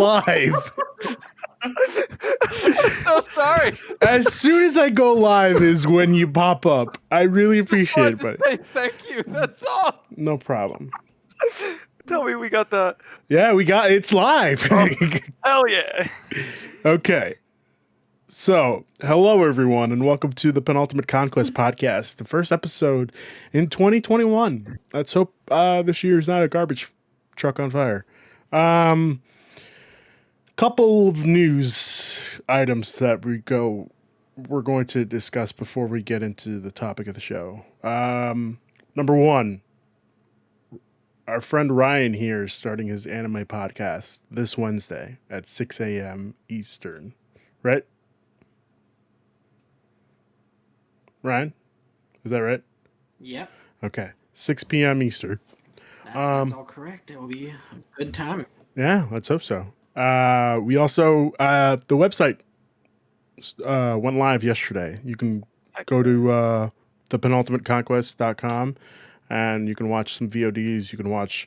live. I'm so sorry. As soon as I go live is when you pop up. I really appreciate it, buddy. Thank you. That's all. No problem. Tell me we got that. Yeah, it's live. Hell yeah. Okay. So, hello everyone, and welcome to the Penultimate Conquest podcast, the first episode in 2021. Let's hope this year is not a garbage truck on fire. Couple of news items that we're going to discuss before we get into the topic of the show. Number one, our friend Ryan here is starting his anime podcast this Wednesday at 6 a.m. Eastern, right? Ryan, is that right? Yep. Okay, 6 p.m. Eastern. That's all correct. It will be a good time. Yeah, let's hope so. We also, the website went live yesterday. You can go to thepenultimateconquest.com and you can watch some VODs. You can watch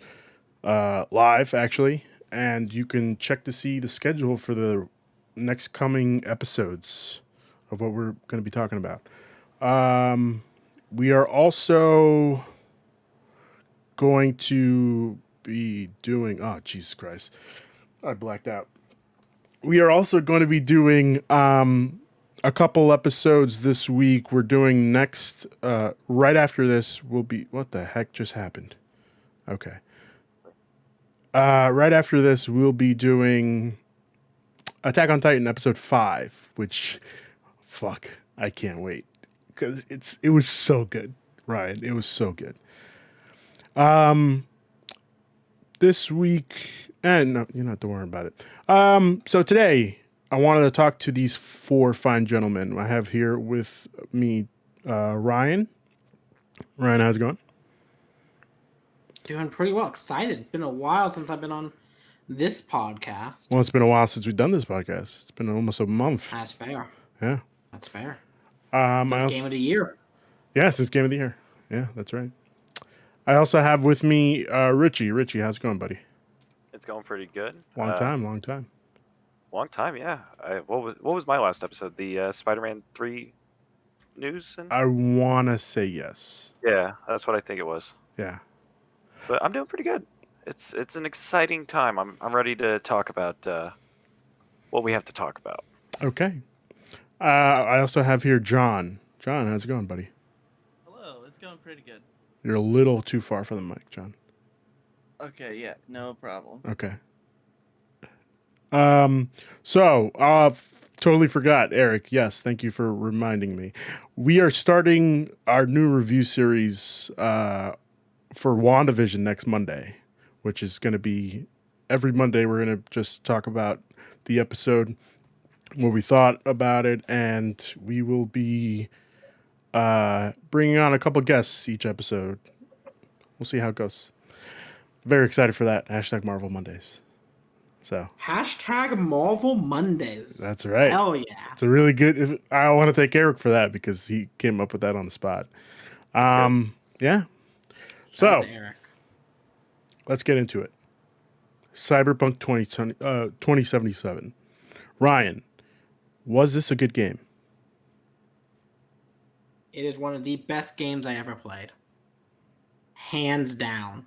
live, actually, and you can check to see the schedule for the next coming episodes of what we're going to be talking about. We are also going to be doing... Oh, Jesus Christ. I blacked out. We are also going to be doing a couple episodes this week. We're doing next... right after this will be... What the heck just happened? Okay. Right after this, we'll be doing Attack on Titan episode 5, which... Fuck. I can't wait. Because it was so good, Ryan. It was so good. This week, and no, you don't have to worry about it. So today, I wanted to talk to these four fine gentlemen. I have here with me Ryan. Ryan, how's it going? Doing pretty well. Excited. It's been a while since I've been on this podcast. Well, it's been a while since we've done this podcast. It's been almost a month. That's fair. Yeah. That's fair. Game of the year. Yes, it's game of the year. Yeah, that's right. I also have with me Richie. Richie, how's it going, buddy? It's going pretty good. Long time. Long time, yeah. What was my last episode? The Spider-Man 3 news? I want to say yes. Yeah, that's what I think it was. Yeah. But I'm doing pretty good. It's an exciting time. I'm ready to talk about what we have to talk about. Okay. I also have here John. John, how's it going, buddy? Hello, it's going pretty good. You're a little too far from the mic, John. Okay, yeah, no problem. Okay. Totally forgot, Eric. Yes, thank you for reminding me. We are starting our new review series for WandaVision next Monday, which is going to be every Monday. We're going to just talk about the episode, what we thought about it, and we will be bringing on a couple guests each episode. We'll see how it goes. Very excited for that. # Marvel Mondays. So # Marvel Mondays. That's right. Hell yeah. It's a really good... I want to thank Eric for that because he came up with that on the spot. Yeah. So, Eric. Let's get into it. Cyberpunk 2077. Ryan, was this a good game? It is one of the best games I ever played. Hands down.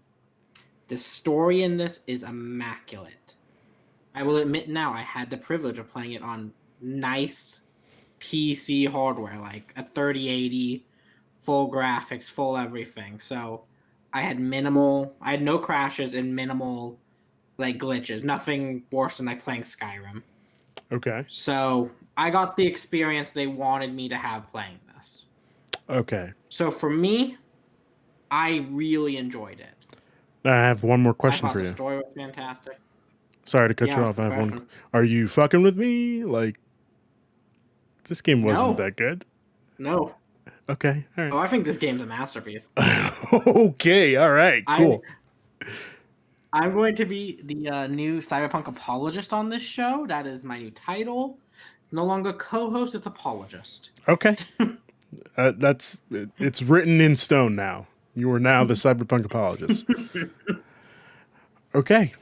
The story in this is immaculate. I will admit now, I had the privilege of playing it on nice PC hardware, like a 3080, full graphics, full everything. So I had no crashes and minimal like glitches. Nothing worse than like playing Skyrim. Okay. So I got the experience they wanted me to have playing this. Okay. So for me, I really enjoyed it. I have one more question for the you. The story was fantastic. Sorry to cut you off. I have one. Are you fucking with me? Like, this game wasn't that good. No. Okay. All right. Oh, I think this game's a masterpiece. Okay. All right. Cool. I'm going to be the new Cyberpunk apologist on this show. That is my new title. It's no longer co-host, it's apologist. Okay. It's written in stone now. You are now the Cyberpunk apologist. Okay.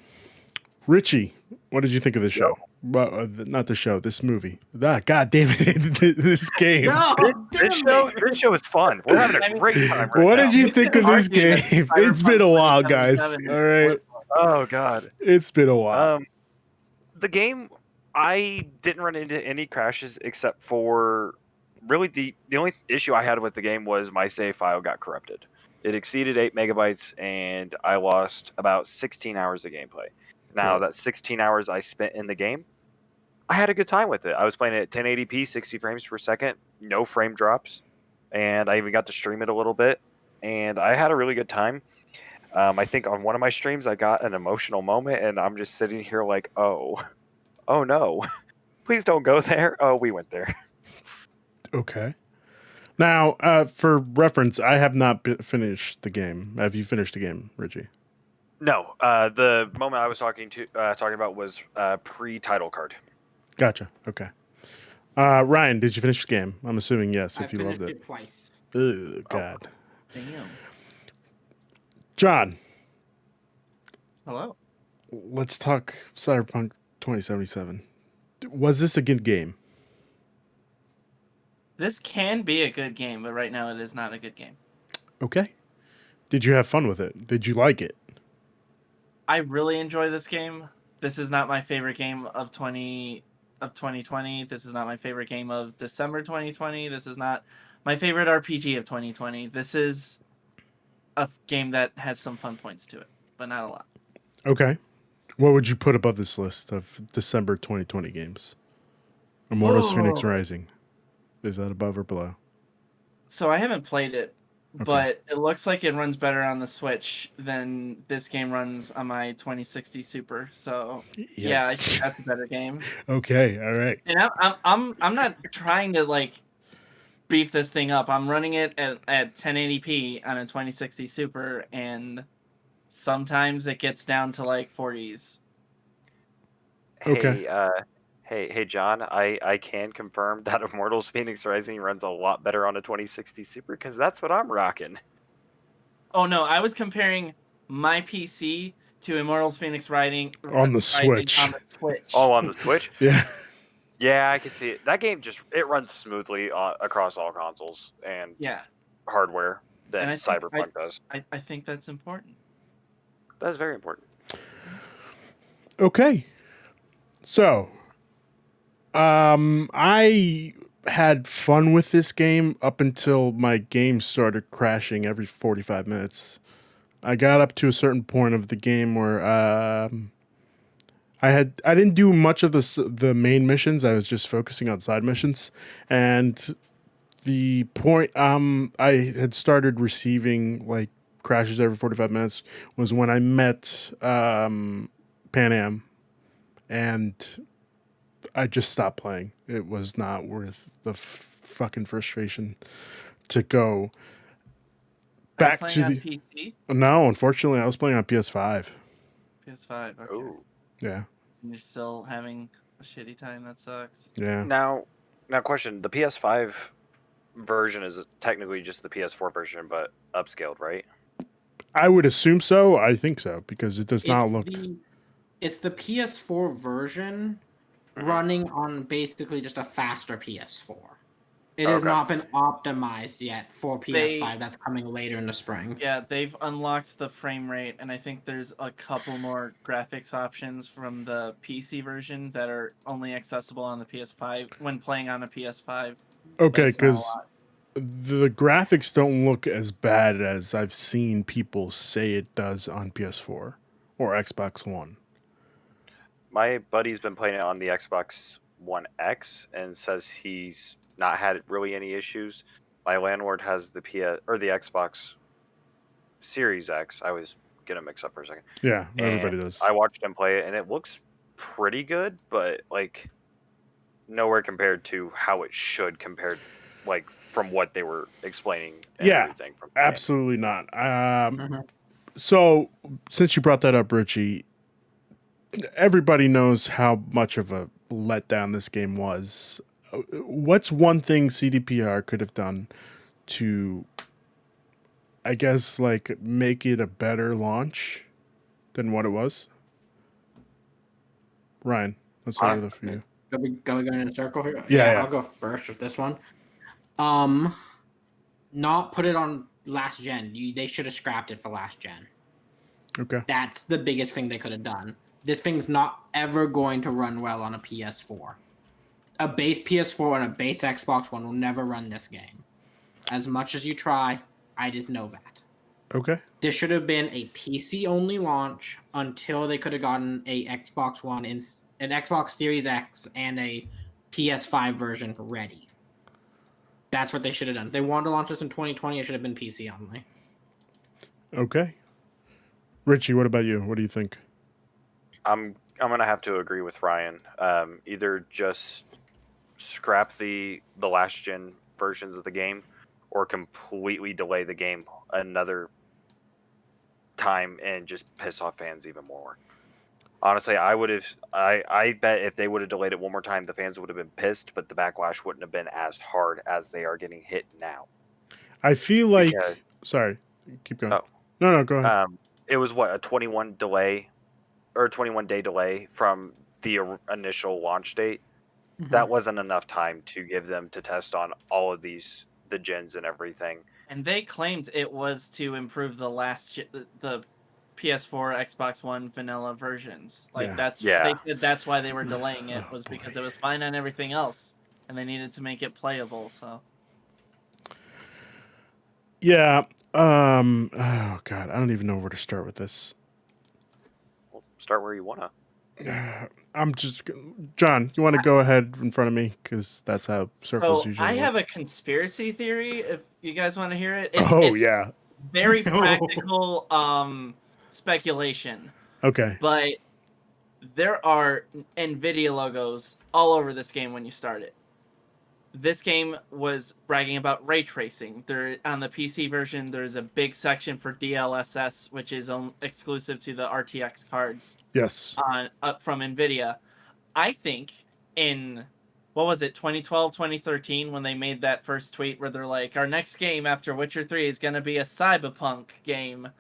Richie, What did you think of the show? Well, not the show. This movie. God damn it! This game. No, This damn it. show is fun. We're having a great time right What now. did you You think can of this argue game? that It's been a Cyberpunk while, guys. 2077 All is right, worth one. Oh god. it's been a while. The game, I didn't run into any crashes except for really the only issue I had with the game was my save file got corrupted. It exceeded 8 MB and I lost about 16 hours of gameplay. Now Okay. that 16 hours I spent in the game, I had a good time with it. I was playing it at 1080p, 60 frames per second, no frame drops, and I even got to stream it a little bit, and I had a really good time. I think on one of my streams I got an emotional moment, and I'm just sitting here like, oh no, please don't go there. Oh, we went there. Okay. Now, for reference, I have not finished the game. Have you finished the game, Richie? No, the moment I was talking about was pre-title card. Gotcha. Okay. Ryan, did you finish the game? I'm assuming yes, I if you finished loved it. it twice. Ugh, God. Damn. John, Hello. let's talk Cyberpunk 2077. Was this a good game? This can be a good game, but right now it is not a good game. Okay. Did you have fun with it? Did you like it? I really enjoy this game. This is not my favorite game of 2020. This is not my favorite game of December 2020. This is not my favorite RPG of 2020. This is a game that has some fun points to it, but not a lot. Okay. What would you put above this list of December 2020 games? Immortals Phoenix Rising. Is that above or below? So I haven't played it, Okay. but it looks like it runs better on the Switch than this game runs on my 2060 Super. So yeah, I think Yikes. that's a better game. Okay. All right. And I'm not trying to like beef this thing up. I'm running it at 1080p on a 2060 Super, and sometimes it gets down to like 40s. Okay. Hey, John. I can confirm that Immortals Phoenix Rising runs a lot better on a 2060 Super because that's what I'm rocking. Oh no, I was comparing my PC to Immortals Phoenix Rising On the Switch. on the Switch. Oh, on the Switch. Yeah. Yeah, I can see it. That game it runs smoothly across all consoles and Yeah, hardware than and I think Cyberpunk does. I think that's important. That is very important. Okay. So, I had fun with this game up until my game started crashing every 45 minutes. I got up to a certain point of the game where I didn't do much of the main missions. I was just focusing on side missions, and the point I had started receiving like crashes every 45 minutes was when I met Pan Am, and I just stopped playing. It was not worth the fucking frustration to go back Are you to playing the. on PC, No, unfortunately, I was playing on PS5. PS5. Okay, Ooh. Yeah, and you're still having a shitty time. That sucks. yeah. Now, question: the PS5 version is technically just the PS4 version, but upscaled, right? I would assume so. I think so because it does not look. It's the PS4 version running on basically just a faster PS4. It has Okay. not been optimized yet for PS5. They- That's coming later in the spring. Yeah, they've unlocked the frame rate, and I think there's a couple more graphics options from the PC version that are only accessible on the PS5 when playing on a PS5. but Okay, it's not a because lot. the graphics don't look as bad as I've seen people say it does on PS4 or Xbox One. My buddy's been playing it on the Xbox One X and says he's not had really any issues. My landlord has the Xbox Series X. I always get them mixed up for a second. Yeah, And everybody does. I watched him play it, and it looks pretty good, but like nowhere compared to how it should compared, like from what they were explaining. And Yeah, everything from the game. Absolutely not. Mhm. So, since you brought that up, Richie, everybody knows how much of a letdown this game was. What's one thing CDPR could have done to, I guess, like make it a better launch than what it was? Ryan, let's start with it for you. Going in a circle here. Yeah. I'll go first with this one. Not put it on last gen. They should have scrapped it for last gen. Okay. That's the biggest thing they could have done. This thing's not ever going to run well on a PS4. A base PS4 and a base Xbox One will never run this game. As much as you try, I just know that. Okay. This should have been a PC only launch until they could have gotten a Xbox One, an Xbox Series X, and a PS5 version ready. That's what they should have done. They wanted to launch this in 2020. It should have been PC only. Okay. Richie, what about you? What do you think? I'm gonna have to agree with Ryan. Either just scrap the last gen versions of the game, or completely delay the game another time and just piss off fans even more. Honestly, I would have. I bet if they would have delayed it one more time, the fans would have been pissed, but the backlash wouldn't have been as hard as they are getting hit now. I feel like. Because- Sorry, keep going. Oh. No, go ahead. It was what, a 21 delay or 21 day delay from the initial launch date. That wasn't enough time to give them to test on all of the gens and everything. And they claimed it was to improve the PS4, Xbox One vanilla versions. Like Yeah. they said that's why they were delaying it, Oh, was because boy. it was fine on everything else, and they needed to make it playable. So Yeah. Oh God, I don't even know where to start with this. Well, start where you wanna. I'm just John. You want to go ahead in front of me because that's how circles usually I work. have a conspiracy theory. If you guys want to hear it, Yeah. very practical speculation. Okay. But there are NVIDIA logos all over this game when you start it. This game was bragging about ray tracing. There on the PC version, there's a big section for DLSS, which is exclusive to the RTX cards. Yes. From NVIDIA. I think in, what was it, 2012, 2013, when they made that first tweet where they're like, our next game after Witcher 3 is going to be a Cyberpunk game.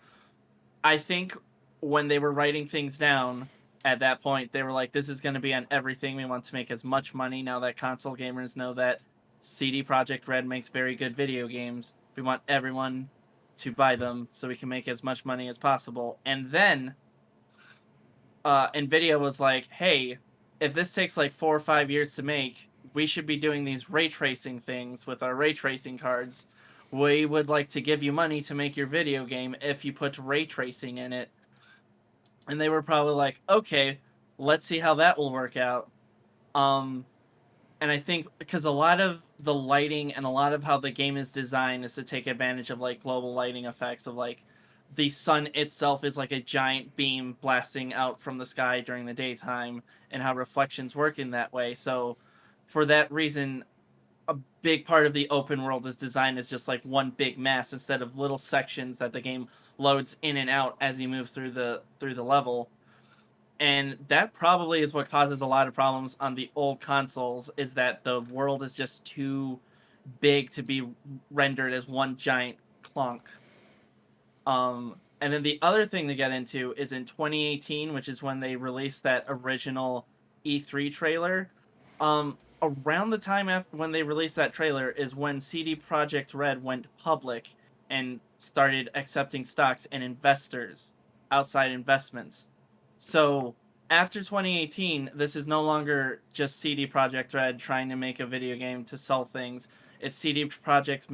I think when they were writing things down at that point, they were like, this is going to be on everything. We want to make as much money now that console gamers know that CD Projekt Red makes very good video games. We want everyone to buy them so we can make as much money as possible. And then NVIDIA was like, hey, if this takes like 4 or 5 years to make, we should be doing these ray tracing things with our ray tracing cards. We would like to give you money to make your video game if you put ray tracing in it. And they were probably like, okay, let's see how that will work out. And I think because a lot of the lighting and a lot of how the game is designed is to take advantage of like global lighting effects of like the sun itself is like a giant beam blasting out from the sky during the daytime and how reflections work in that way. So for that reason, a big part of the open world is designed as just like one big mass instead of little sections that the game loads in and out as you move through the level. And that probably is what causes a lot of problems on the old consoles, is that the world is just too big to be rendered as one giant clunk. And then the other thing to get into is in 2018, which is when they released that original E3 trailer. Around the time after when they released that trailer is when CD Projekt Red went public and started accepting stocks and investors, outside investments. So after 2018, this is no longer just CD Projekt Red trying to make a video game to sell things. It's CD Projekt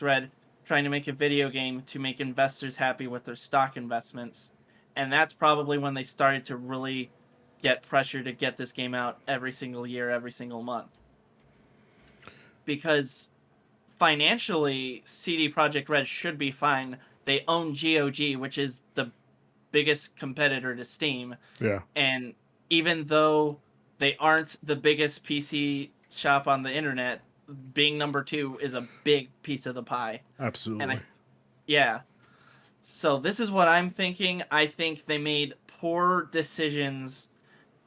Red trying to make a video game to make investors happy with their stock investments. And that's probably when they started to really get pressure to get this game out every single year, every single month. Because financially, CD Projekt Red should be fine. They own GOG, which is the biggest competitor to Steam. Yeah. And even though they aren't the biggest PC shop on the internet, being number 2 is a big piece of the pie. Absolutely. Yeah. So this is what I'm thinking. I think they made poor decisions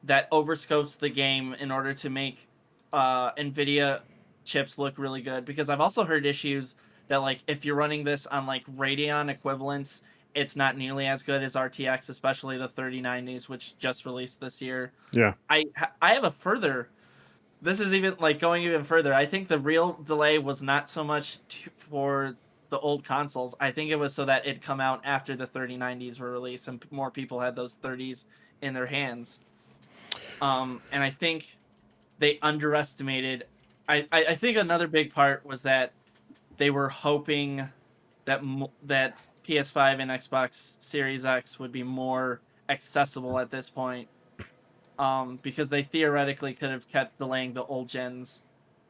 that overscopes the game in order to make NVIDIA chips look really good. Because I've also heard issues that like if you're running this on like Radeon equivalents it's not nearly as good as RTX, especially the 3090s, which just released this year. Yeah. I have a further. This is even like going even further. I think the real delay was not so much for the old consoles. I think it was so that it'd come out after the 3090s were released and more people had those 30s in their hands. And I think they underestimated. I think another big part was that they were hoping that that PS5 and Xbox Series X would be more accessible at this point, because they theoretically could have kept delaying the old gens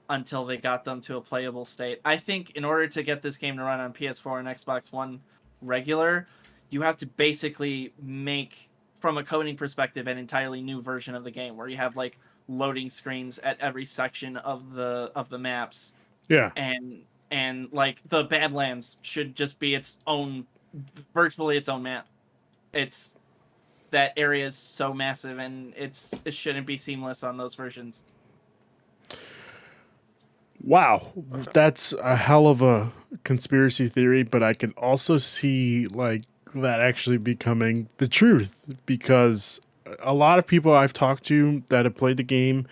until they got them to a playable state. I think in order to get this game to run on PS4 and Xbox One regular, you have to basically make, from a coding perspective, an entirely new version of the game where you have like loading screens at every section of the maps, Yeah. and like the Badlands should just be its own, virtually its own map. It's that area is so massive, and it shouldn't be seamless on those versions. Wow, that's a hell of a conspiracy theory, but I can also see like that actually becoming the truth because a lot of people I've talked to that have played the game,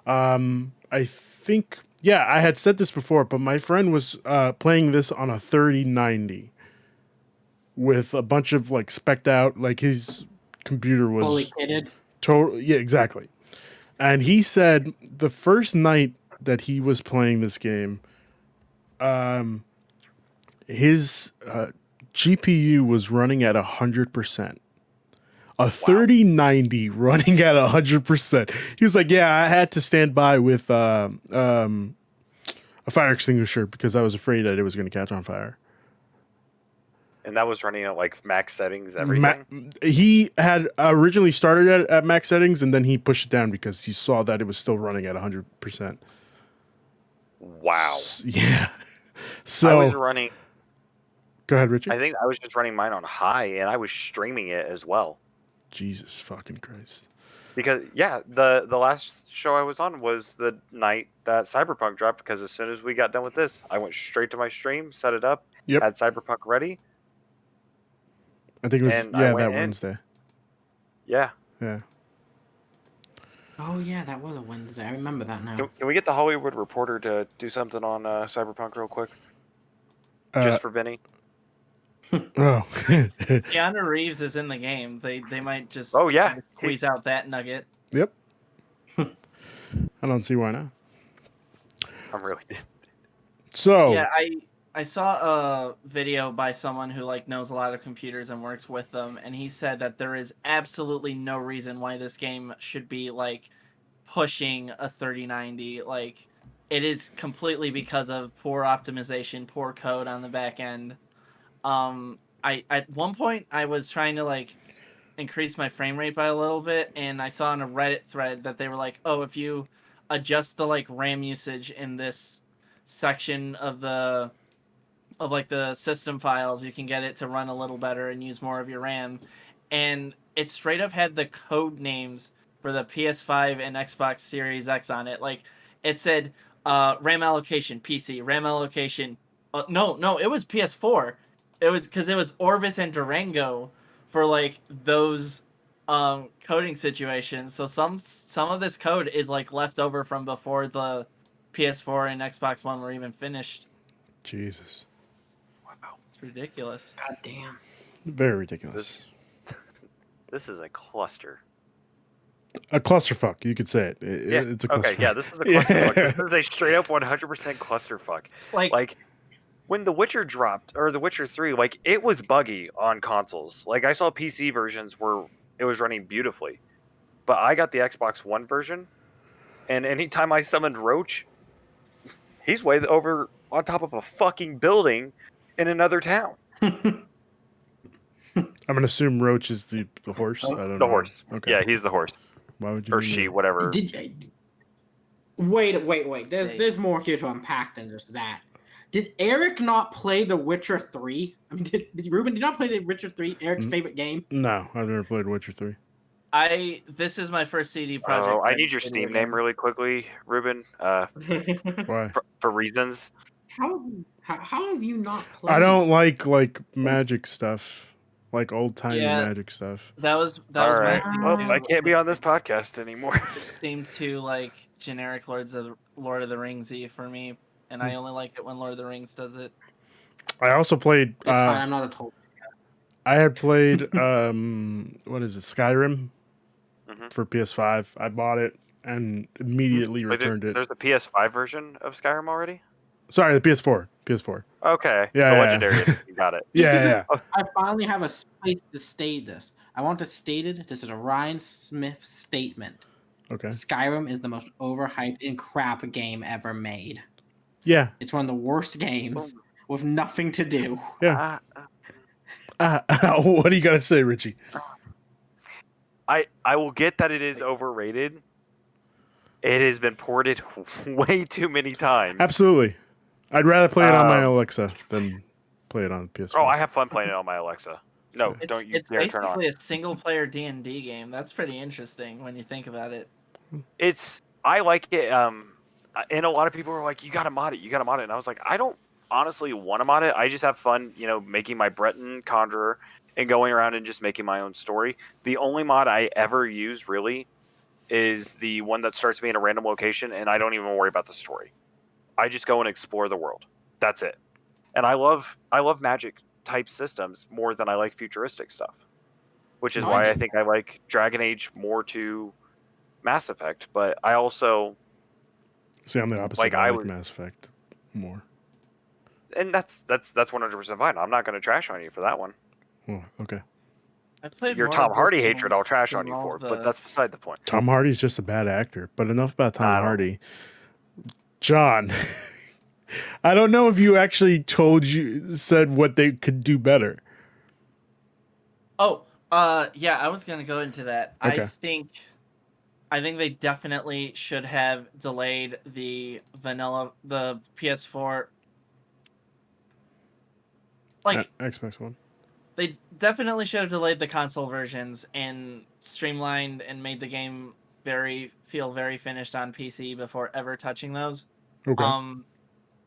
I think, yeah, I had said this before, but my friend was playing this on a 3090 with a bunch of like specced out, like his computer was Fully kitted. total, yeah, exactly. And he said the first night that he was playing this game, his GPU was running at 100%. A 3090 running at 100%. He was like, "Yeah, I had to stand by with a fire extinguisher because I was afraid that it was going to catch on fire." And that was running at like max settings, everything. He had originally started at max settings, and then he pushed it down because he saw that it was still running at 100%. Wow. Yeah. I So was running. go ahead, Richie. I think I was just running mine on high, and I was streaming it as well. Jesus fucking Christ. Because yeah, the last show I was on was the night that Cyberpunk dropped. Because as soon as we got done with this, I went straight to my stream, set it up, Yep. had Cyberpunk ready. I think it was, And I went that in. Wednesday. Yeah. Yeah. Oh yeah, that was a Wednesday. I remember that now. Can we get the Hollywood Reporter to do something on Cyberpunk real quick, Uh, just for Vinny? oh. Keanu Reeves is in the game. They might just Oh, yeah. try to squeeze out that nugget. Yep. I don't see why not. I'm really. So Yeah, I saw a video by someone who like knows a lot of computers and works with them, and he said that there is absolutely no reason why this game should be like pushing a 3090. Like, it is completely because of poor optimization, poor code on the back end. I at one point I was trying to like increase my frame rate by a little bit, and I saw on a Reddit thread that they were like, "Oh, if you adjust the like RAM usage in this section of the system files, you can get it to run a little better and use more of your RAM." And it straight up had the code names for the PS5 and Xbox Series X on it. Like, it said RAM allocation PC, RAM allocation. No, it was PS4. It was because it was Orvis and Durango for like those coding situations. So some of this code is like left over from before the PS4 and Xbox One were even finished. Jesus. Wow. It's ridiculous. God damn. Very ridiculous. This is a cluster. A clusterfuck, you could say it. Yeah. It's a clusterfuck. Okay. Yeah. This is a clusterfuck. This is a straight up 100% clusterfuck. Like when The Witcher dropped, or The Witcher 3, like it was buggy on consoles. Like I saw PC versions where it was running beautifully, but I got the Xbox One version, and anytime I summoned Roach, he's way over on top of a fucking building in another town. I'm gonna assume Roach is the horse. I don't know. The horse. Okay. Yeah, he's the horse. Why would you? Or name she, it? whatever. Wait. There's more here to unpack than just that. Did Eric not play The Witcher 3? I mean, did Ruben did not play The Witcher 3? Eric's favorite game. No, I've never played Witcher 3. This is my first CD project. Oh, I need your Steam name really quickly, Ruben. Why? For reasons. How have you not played? I don't like magic stuff. like old timey Yeah. Magic stuff. That was All my right. thing Well, too. I can't be on this podcast anymore. It seemed too like generic Lord of the Ringsy for me, and I only like it when Lord of the Rings does it. I also played. It's fine. I'm not a total. I had played. What is it? Skyrim Mhm. for PS5. I bought it and immediately Wait, returned it. there's the PS5 version of Skyrim already? Sorry, the PS4. PS4. Okay. Yeah, The yeah. Legendary edition. Got it. Yeah. I finally have a place to state this. I want to state it. This is a Ryan Smith statement. Okay. Skyrim is the most overhyped and crap game ever made. Yeah. It's one of the worst games with nothing to do. Yeah. What do you got to say, Richie? I will get that it is overrated. It has been ported way too many times. Absolutely. I'd rather play it on my Alexa than play it on PS4. Oh, I have fun playing it on my Alexa. No, don't you It's dare turn on. basically a single player D&D game. That's pretty interesting when you think about it. I like it. And a lot of people are like, you gotta mod it, and I was like, I don't honestly want to mod it. I just have fun, making my Breton conjurer and going around and just making my own story. The only mod I ever use really is the one that starts me in a random location, and I don't even worry about the story. I just go and explore the world. That's it. And I love magic type systems more than I like futuristic stuff, which is why I think I like Dragon Age more to Mass Effect. But I also See, I'm the opposite. Like, I I like would- Mass Effect more. and that's 100% fine. I'm not going to trash on you for that one. Oh, okay. I played Your more Tom of Hardy those hatred, I'll trash than on you all for, the- but that's beside the point. Tom Hardy's just a bad actor, but enough about Tom I don't- Hardy. John, I don't know if you actually said what they could do better. Oh, yeah, I was gonna go into that. Okay. I think they definitely should have delayed the PS4. Like, Xbox One. they definitely should have delayed the console versions and streamlined and made the game feel very finished on PC before ever touching those. Okay.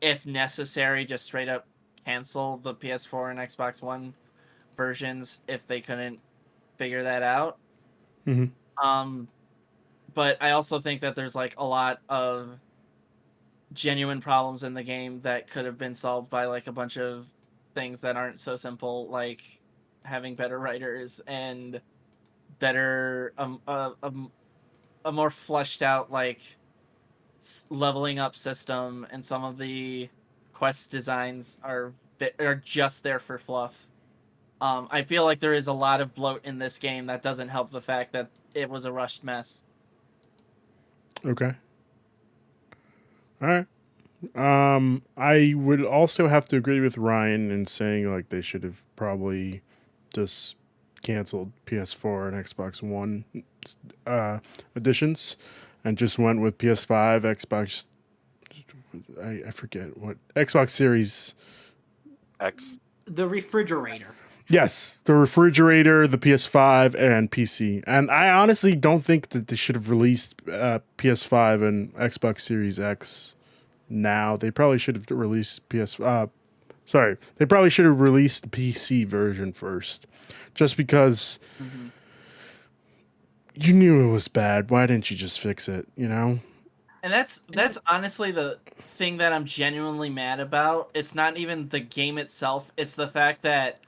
If necessary, just straight up cancel the PS4 and Xbox One versions if they couldn't figure that out. Mm-hmm. But I also think that there's like a lot of genuine problems in the game that could have been solved by like a bunch of things that aren't so simple, like having better writers and better a more fleshed out like leveling up system, and some of the quest designs are just there for fluff. I feel like there is a lot of bloat in this game that doesn't help the fact that it was a rushed mess. Okay. All right. I would also have to agree with Ryan in saying like they should have probably just canceled PS4 and Xbox One editions and just went with PS5, Xbox. I forget what Xbox Series X. The refrigerator. Yes, the refrigerator, the PS5, and PC. And I honestly don't think that they should have released PS5 and Xbox Series X now. They probably should have released they probably should have released the PC version first. Just because you knew it was bad. Why didn't you just fix it, And that's honestly the thing that I'm genuinely mad about. It's not even the game itself. It's the fact that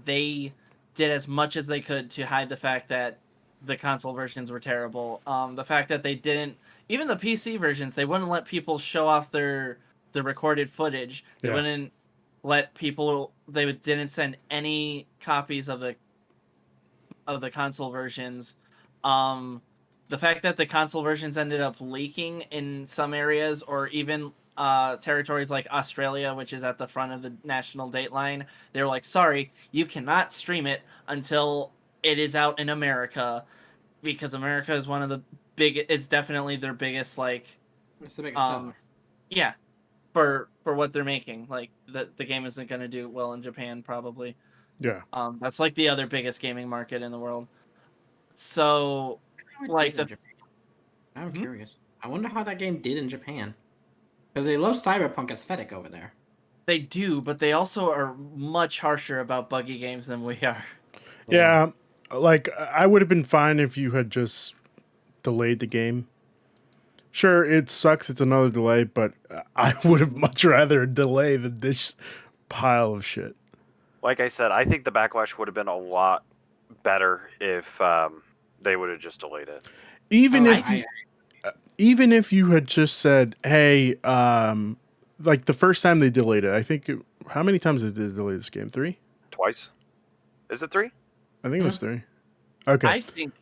they did as much as they could to hide the fact that the console versions were terrible. The fact that they didn't, even the PC versions, they wouldn't let people show off the recorded footage. They wouldn't let people. They didn't send any copies of the console versions. The fact that the console versions ended up leaking in some areas, or even territories like Australia, which is at the front of the national dateline, they were like, sorry, you cannot stream it until it is out in America, because America is one of the it's definitely their biggest, like, It's the biggest seller. yeah, for what they're making. Like, the game isn't going to do well in Japan, probably. Yeah. That's like the other biggest gaming market in the world. So, like, I'm curious. I wonder how that game did in Japan. Because they love Cyberpunk aesthetic over there. They do, but they also are much harsher about buggy games than we are. Yeah, like I would have been fine if you had just delayed the game. Sure, it sucks. It's another delay, but I would have much rather delay than this pile of shit. Like I said, I think the backlash would have been a lot better if they would have just delayed it. Even Oh, if even if you had just said, "Hey," like the first time they delayed it, I think. How many times did they delay this game? 3? Twice? Is it 3? I think it was 3. Okay. I think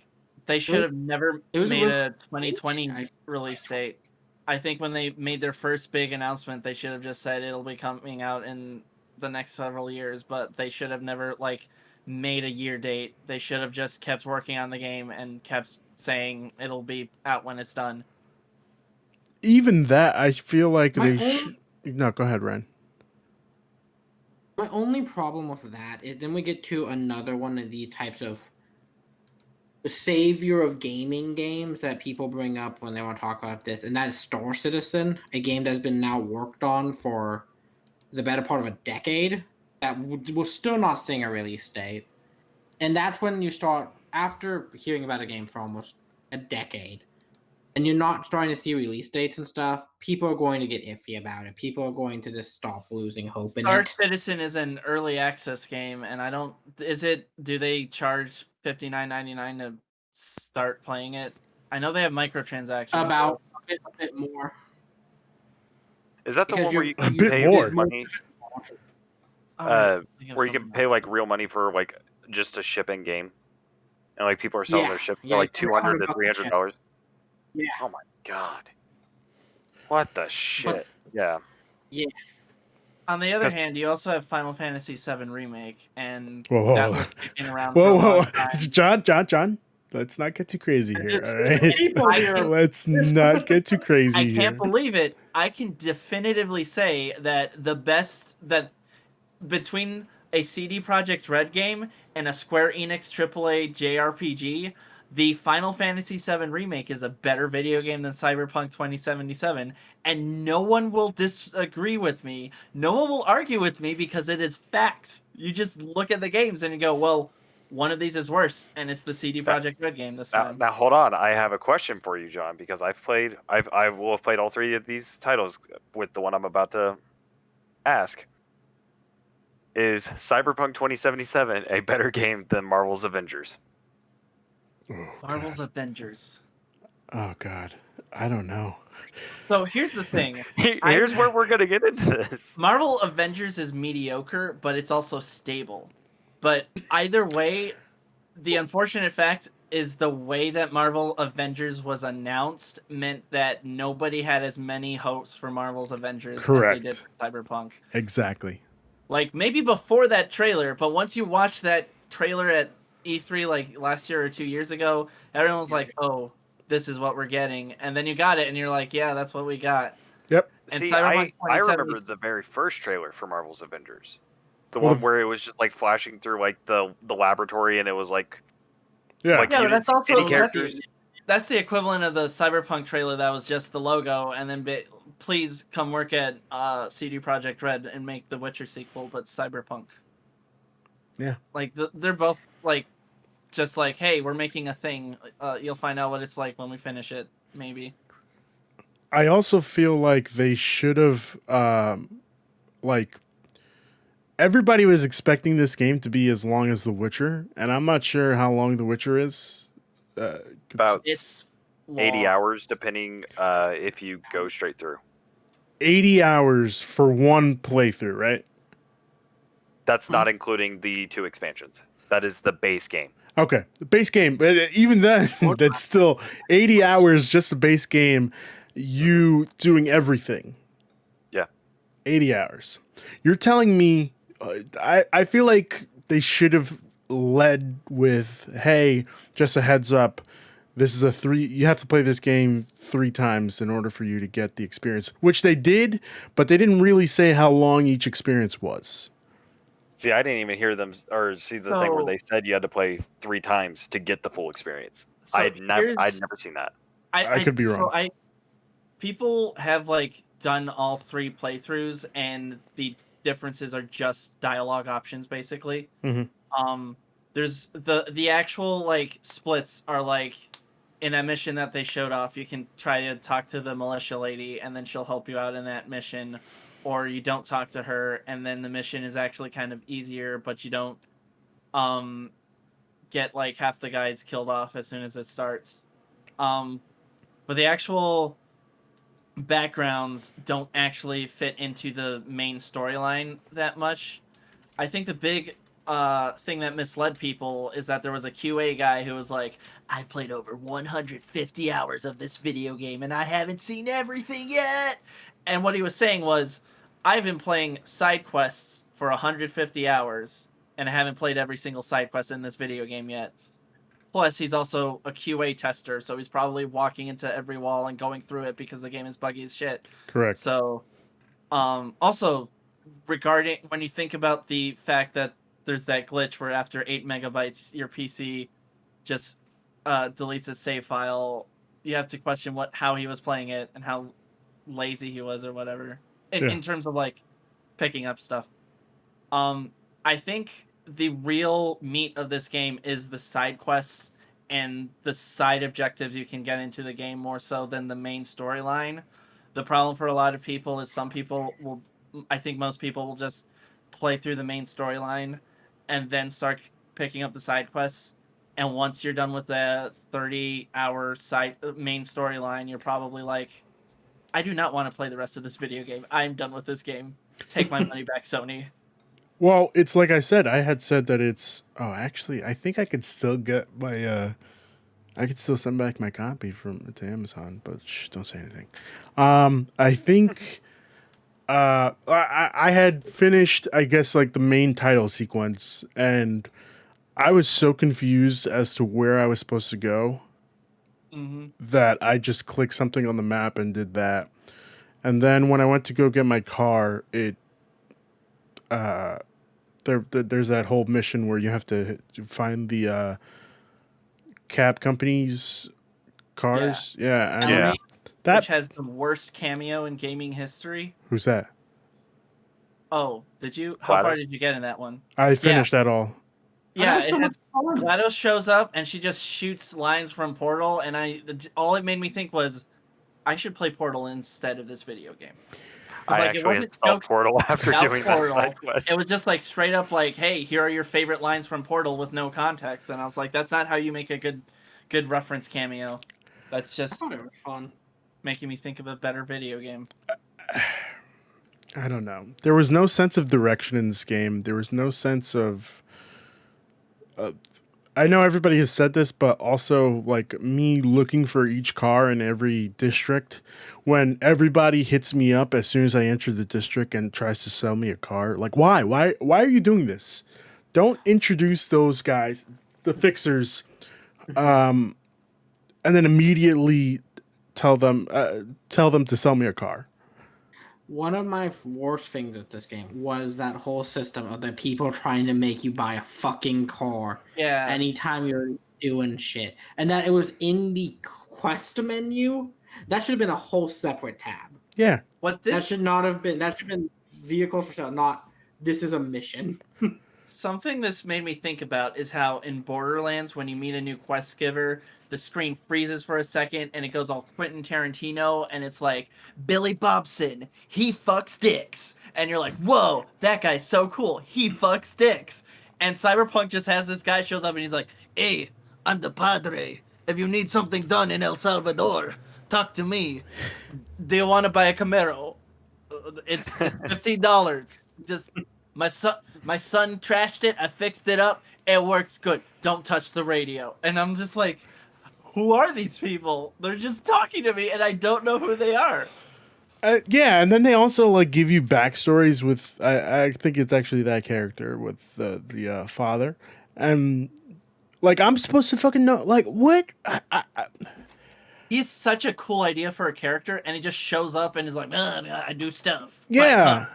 they should have never it was made a a 2020 I- release date. I think when they made their first big announcement, they should have just said it'll be coming out in the next several years, but they should have never like made a year date. They should have just kept working on the game and kept saying it'll be out when it's done. Even that, I feel like My they own- should. No, go ahead, Ryan. My only problem with that is then we get to another one of the types of savior of gaming games that people bring up when they want to talk about this, and that is Star Citizen, a game that has been now worked on for the better part of a decade that we're still not seeing a release date. And that's when you start, after hearing about a game for almost a decade, and you're not starting to see release dates and stuff, people are going to get iffy about it. People are going to just stop losing hope in Star it. Citizen is an early access game, and I don't. Is it? Do they charge $59.99 to start playing it? I know they have microtransactions. About a bit more. Is that the Because one where you're- you A can bit pay more. money? Where you can pay like real money for like just a ship in game, and like people are selling their ship for like $200 to $300. Yeah. Oh my god! What the shit? Yeah. On the other 'Cause- hand, you also have Final Fantasy VII Remake, and Whoa, that whoa, was kicking around for a whoa, long whoa, time. John. Let's not get too crazy here. All right. People here. Let's not get too crazy I here. can't believe it. I can definitively say that the best that between a CD Projekt Red game and a Square Enix AAA JRPG, the Final Fantasy VII Remake is a better video game than Cyberpunk 2077, and no one will disagree with me. No one will argue with me because it is facts. You just look at the games and you go, well, one of these is worse, and it's the CD Projekt Red game this time. Now hold on, I have a question for you, John, because I will have played all 3 of these titles with the one I'm about to ask. Is Cyberpunk 2077 a better game than Marvel's Avengers? Oh, Marvel's Avengers. Oh God, I don't know. So here's the thing. Here's where we're gonna get into this. Marvel Avengers is mediocre, but it's also stable. But either way, the unfortunate fact is the way that Marvel Avengers was announced meant that nobody had as many hopes for Marvel's Avengers as they did for Cyberpunk. Exactly. Like, maybe before that trailer, but once you watch that trailer at E3 like last year or 2 years ago, everyone was like, oh, this is what we're getting. And then you got it, and you're like, yeah, that's what we got. Yep. And See, Cyberpunk I 2077 remember the very first trailer for Marvel's Avengers. The Well, one where it was just like flashing through like the laboratory, and it was like Yeah. Like, Yeah, you but that's didn't see also any characters. that's the equivalent of the Cyberpunk trailer that was just the logo, and then please come work at CD Projekt Red and make the Witcher sequel, but Cyberpunk. Yeah. Like they're both like just like, hey, we're making a thing. You'll find out what it's like when we finish it, maybe. I also feel like they should have, like, everybody was expecting this game to be as long as The Witcher, and I'm not sure how long The Witcher is. about It's 80 long. hours, depending if you go straight through. 80 hours for one playthrough, right? That's not including the 2 expansions. That is the base game. Okay, the base game, but even then, that's still 80 hours just a base game. You doing everything. Yeah. 80 hours. You're telling me, I feel like they should have led with, hey, just a heads up, this is you have to play this game 3 times in order for you to get the experience, which they did, but they didn't really say how long each experience was. See, I didn't even hear them or see the thing where they said you had to play 3 times to get the full experience. So I'd never seen that. I could be wrong. So people have like done all 3 playthroughs, and the differences are just dialogue options, basically. Mhm. there's the actual like splits are like in that mission that they showed off. You can try to talk to the militia lady, and then she'll help you out in that mission, or you don't talk to her, and then the mission is actually kind of easier, but you don't get like half the guys killed off as soon as it starts. But the actual backgrounds don't actually fit into the main storyline that much. I think the big thing that misled people is that there was a QA guy who was like, I played over 150 hours of this video game and I haven't seen everything yet. And what he was saying was, I've been playing side quests for 150 hours and I haven't played every single side quest in this video game yet. Plus, he's also a QA tester, so he's probably walking into every wall and going through it because the game is buggy as shit. Correct. So, also, regarding when you think about the fact that there's that glitch where after 8 megabytes, your PC just deletes its save file, you have to question how he was playing it and how lazy he was or whatever in terms of like picking up stuff. I think the real meat of this game is the side quests and the side objectives you can get into the game more so than the main storyline. The problem for a lot of people is I think most people will just play through the main storyline and then start picking up the side quests. And once you're done with the 30-hour main storyline, you're probably like, I do not want to play the rest of this video game. I'm done with this game. Take my money back, Sony. Well, it's like I said. I had said that it's. Oh, actually, I think I could still get my. I could still send back my copy to Amazon, but don't say anything. I think. I had finished, I guess, like the main title sequence, and I was so confused as to where I was supposed to go that I just clicked something on the map and did that. And then when I went to go get my car, there's that whole mission where you have to find the cab company's cars. Yeah. Which has the worst cameo in gaming history. Who's that? Oh, did you? How far did you get in that one? I finished that all. Yeah, GLaDOS shows up and she just shoots lines from Portal, and all it made me think was, I should play Portal instead of this video game. I actually installed Portal after doing that. It was just like straight up like, hey, here are your favorite lines from Portal with no context, and I was like, that's not how you make a good reference cameo. That's just I thought it was fun. Making me think of a better video game. I don't know. There was no sense of direction in this game. There was no sense of. I know everybody has said this, but also like me looking for each car in every district. When everybody hits me up as soon as I enter the district and tries to sell me a car, like why are you doing this? Don't introduce those guys, the fixers, and then immediately tell them to sell me a car. One of my worst things with this game was that whole system of the people trying to make you buy a fucking car. Yeah. Anytime you're doing shit, and that it was in the quest menu. That should have been a whole separate tab. Yeah. That should not have been. That should have been vehicles for sale. Not this is a mission. Something this made me think about is how in Borderlands, when you meet a new quest giver, the screen freezes for a second and it goes all Quentin Tarantino and it's like, Billy Bobson, he fucks dicks. And you're like, whoa, that guy's so cool. He fucks dicks. And Cyberpunk just has this guy shows up and he's like, hey, I'm the Padre. If you need something done in El Salvador, talk to me. Do you want to buy a Camaro? It's $15. Just... My son trashed it. I fixed it up. It works good. Don't touch the radio. And I'm just like, who are these people? They're just talking to me, and I don't know who they are. Yeah, and then they also like give you backstories with. I think it's actually that character with the father, and like I'm supposed to fucking know. Like what? He's such a cool idea for a character, and he just shows up and is like, I do stuff. Yeah.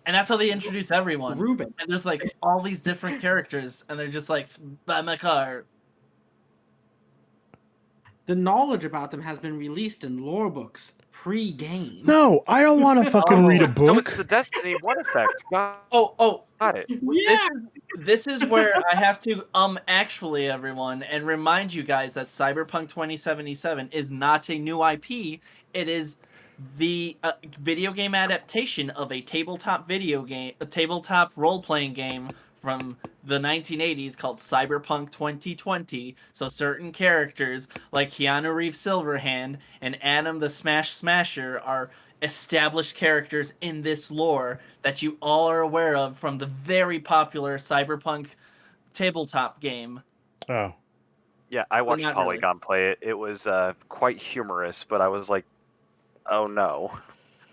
And that's how they introduce everyone. Ruben. And there's like all these different characters, and they're just like, buy my car. The knowledge about them has been released in lore books pre-game. No, I don't want to fucking read a book. So it's the Destiny 1 effect. Got Oh, it. Yeah. This is where I have to actually everyone and remind you guys that Cyberpunk 2077 is not a new IP. It is the video game adaptation of a tabletop role-playing game from the 1980s called Cyberpunk 2020. So certain characters like Keanu Reeves Silverhand and Adam the Smash Smasher are established characters in this lore that you all are aware of from the very popular Cyberpunk tabletop game. Oh, Yeah, I Well, watched not really. Polygon play it. It was quite humorous, but I was like, oh no.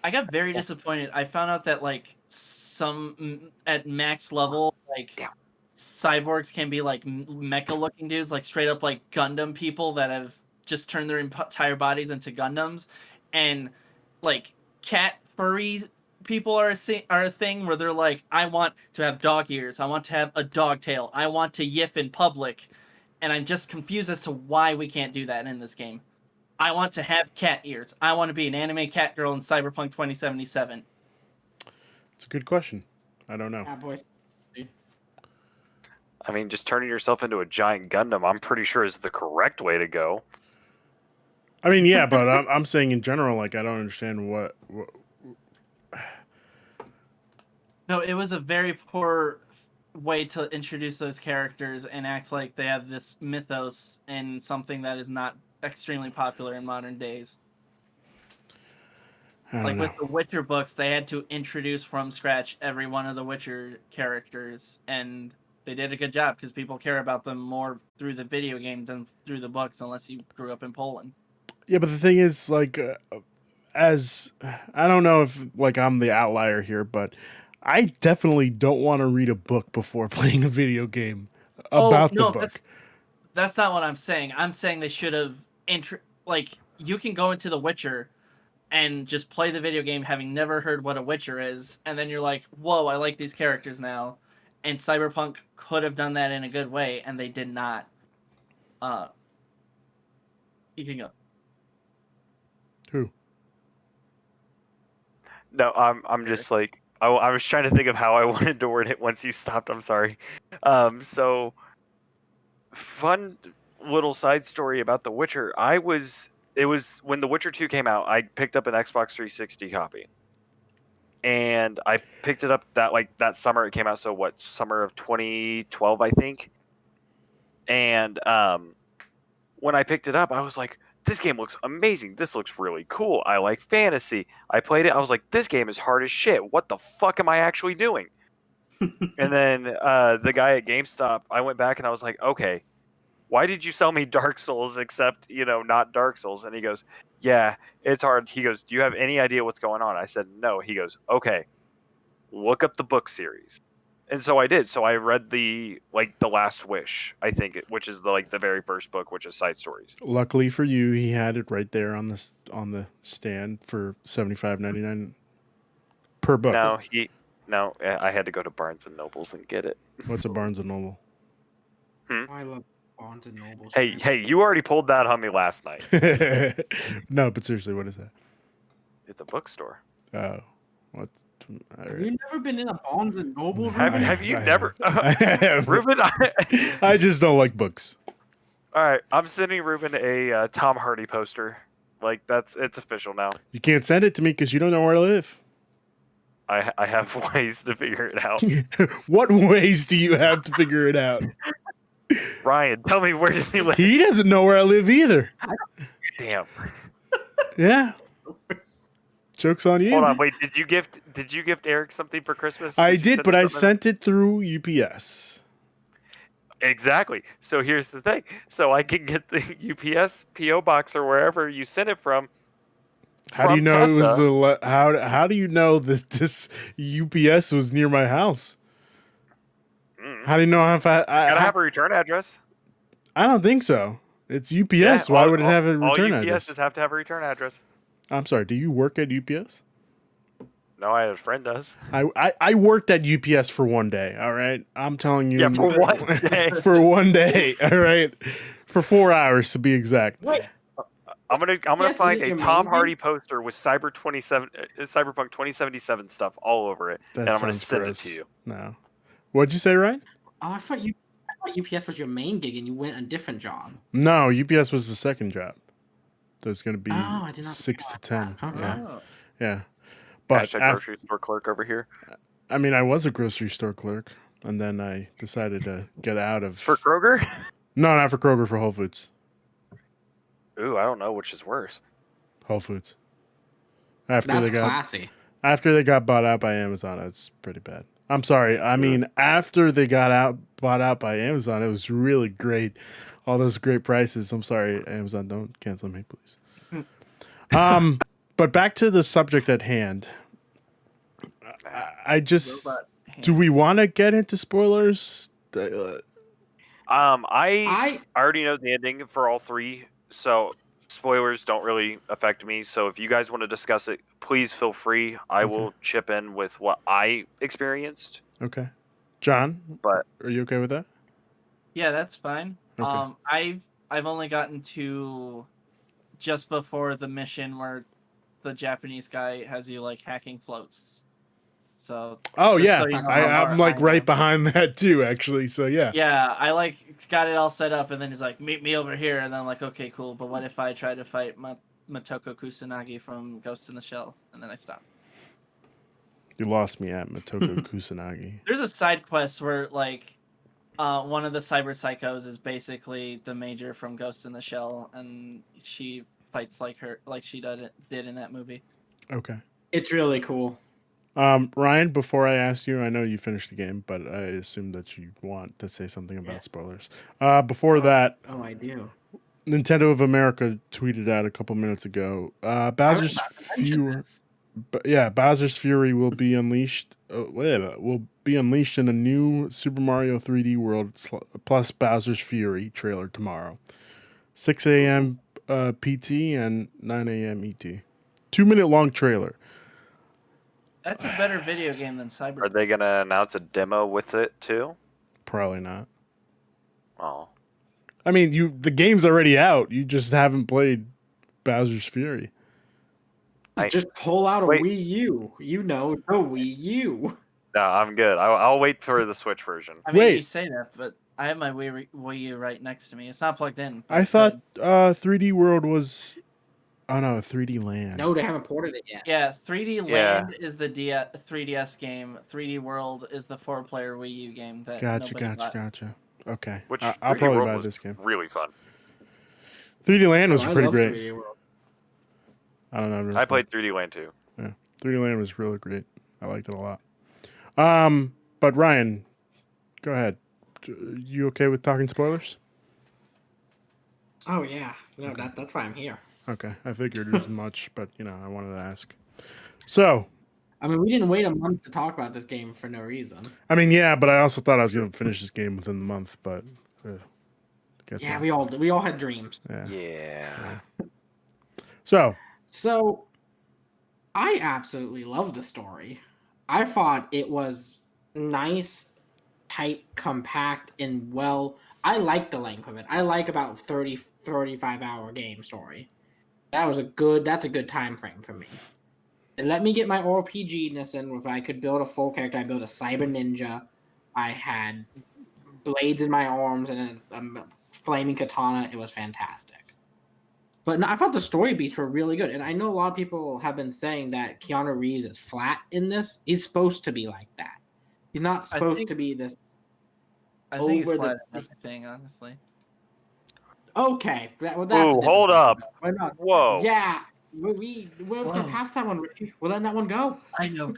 I got very disappointed. I found out that like some at max level, like Damn. cyborgs can be like mecha looking dudes, like straight up like Gundam people that have just turned their entire bodies into Gundams, and like cat furry people are a thing where they're like, I want to have dog ears, I want to have a dog tail, I want to yiff in public, and I'm just confused as to why we can't do that in this game. I want to have cat ears. I want to be an anime cat girl in Cyberpunk 2077. it's a good question. I don't know. Ah, boys. I mean, just turning yourself into a giant Gundam, I'm pretty sure is the correct way to go. I mean, yeah, but I'm saying in general, like, I don't understand what No, it was a very poor way to introduce those characters and act like they have this mythos and something that is not extremely popular in modern days. I don't Like know. with the Witcher books, they had to introduce from scratch every one of the Witcher characters, and they did a good job because people care about them more through the video game than through the books, unless you grew up in Poland. Yeah, but the thing is, like, as I don't know if like I'm the outlier here, but I definitely don't want to read a book before playing a video game about the book. That's not what I'm saying. I'm saying they should have like you can go into The Witcher and just play the video game having never heard what a Witcher is, and then you're like, whoa, I like these characters now. And Cyberpunk could have done that in a good way, and they did not. You can go. Who? No, I'm just like I was trying to think of how I wanted to word it once you stopped. I'm sorry. So fun little side story about The Witcher. It was when The Witcher 2 came out, I picked up an Xbox 360 copy. And I picked it up that summer it came out, so what, summer of 2012, I think. And when I picked it up, I was like, this game looks amazing. This looks really cool. I like fantasy. I played it. I was like, this game is hard as shit. What the fuck am I actually doing? And then the guy at GameStop, I went back and I was like, okay, why did you sell me Dark Souls except, not Dark Souls? And he goes, yeah, it's hard. He goes, do you have any idea what's going on? I said, no. He goes, okay, look up the book series. And so I did. So I read the Last Wish, I think, which is the very first book, which is side stories. Luckily for you, he had it right there on the stand for $75.99 per book. No, I had to go to Barnes and Nobles and get it. What's a Barnes and Noble? I love Barnes and Noble. Hey, you already pulled that on me last night. No, but seriously, what is that? It's a bookstore. Oh, what? Have you never been in a Barnes and Noble? Have you never? have. Ruben, I just don't like books. all right, I'm sending Ruben a Tom Hardy poster. It's official now. You can't send it to me because you don't know where I live. I have ways to figure it out. What ways do you have to figure it out? Ryan, tell me, where does he live? He doesn't know where I live either. Damn. Yeah. Joke's on you. Hold on, wait. Did you gift Eric something for Christmas? I you did, send but him I something? sent it through UPS. Exactly. So here's the thing. So I can get the UPS PO box or wherever you sent it from. How do you know it was Tessa. the how do you know that this UPS was near my house? How do you know if Gotta have a return address. I don't think so. It's UPS. Yeah, Why would it have a return all address? UPSs have to have a return address. I'm sorry. Do you work at UPS? No, I have a friend does. I worked at UPS for one day. All right, I'm telling you. Yeah, for one day. For one day. All right, for 4 hours to be exact. Wait, I'm gonna Yes, find is it a your Tom main Hardy poster with Cyberpunk 2077 stuff all over it, That and I'm gonna sounds send gross. it to you. No. What'd you say, Ryan? Oh, I thought UPS was your main gig and you went a different job. No, UPS was the second job. There's going to be Oh, I did not 6 to 10. Okay. Yeah. Oh. Yeah. But Hashtag grocery store clerk over here. I mean, I was a grocery store clerk, and then I decided to get out of. For Kroger? No, not for Kroger, for Whole Foods. Ooh, I don't know which is worse. Whole Foods. After That's they got classy. after they got bought out by Amazon, it's pretty bad. I'm sorry. I mean, after they got bought out by Amazon, it was really great. All those great prices. I'm sorry, Amazon, don't cancel me, please. But back to the subject at hand. I just Robot do we hands. want to get into spoilers? I already know the ending for all three, so spoilers don't really affect me. So if you guys want to discuss it, please feel free. I will chip in with what I experienced. Okay. John, But are you okay with that? Yeah, that's fine. Okay. I've only gotten to just before the mission where the Japanese guy has you like hacking floats. So Oh just yeah, so you know how I'm far like I right am. behind that too, actually. So yeah. Yeah, I like got it all set up, and then he's like, "Meet me over here," and then I'm like, "Okay, cool." But what if I try to fight Motoko Kusanagi from Ghost in the Shell, and then I stop? You lost me at Motoko Kusanagi. There's a side quest where like, one of the cyber psychos is basically the major from Ghost in the Shell, and she fights like she did in that movie. Okay. It's really cool. Ryan, before I ask you, I know you finished the game, but I assume that you want to say something about spoilers. Before that, Oh, I do. Nintendo of America tweeted out a couple minutes ago. Bowser's Fury. Bowser's Fury will be unleashed. Will be unleashed in a new Super Mario 3D World plus Bowser's Fury trailer tomorrow, 6 a.m. PT and 9 a.m. ET. 2-minute long trailer. That's a better video game than Cyberpunk. are they gonna announce a demo with it too? Probably not. Oh, I mean, the game's already out. You just haven't played Bowser's Fury. Just pull out a Wait. Wii U. You know, the Wii U. no, I'm good. I'll wait for the Switch version. I mean, Wait. you say that, but I have my Wii U right next to me. It's not plugged in. but I it's thought good. 3D World was. Oh no, 3D Land. No, they haven't ported it yet. Yeah, 3D Yeah. Land is the 3DS game. 3D World is the 4-player Wii U game that Gotcha. nobody bought. Okay, Which I'll 3D probably World buy was this game. really fun. 3D Land was Oh, I pretty love great. 3D World. I don't know. I've never I played 3D Land too. Yeah, 3D Land was really great. I liked it a lot. But Ryan, go ahead. You okay with talking spoilers? Oh yeah, no, that's why I'm here. Okay, I figured as much, but I wanted to ask. So, I mean, we didn't wait a month to talk about this game for no reason. I mean, yeah, but I also thought I was going to finish this game within the month, but guess Yeah, not. we all had dreams. Yeah. So, I absolutely love the story. I thought it was nice, tight, compact, and well. I like the length of it. I like about 30, 35-hour game story. That's a good time frame for me. And let me get my RPG-ness in. If I could build a full character, I built a cyber ninja. I had blades in my arms and a flaming katana. It was fantastic. But no, I thought the story beats were really good. And I know a lot of people have been saying that Keanu Reeves is flat in this. He's supposed to be like that. He's not supposed to be this. I think it's over flat the- everything, honestly. Okay. That's a Ooh, different hold question. up. Why not? Whoa. Yeah. We'll get past that one, Richie. We'll let that one go. I know.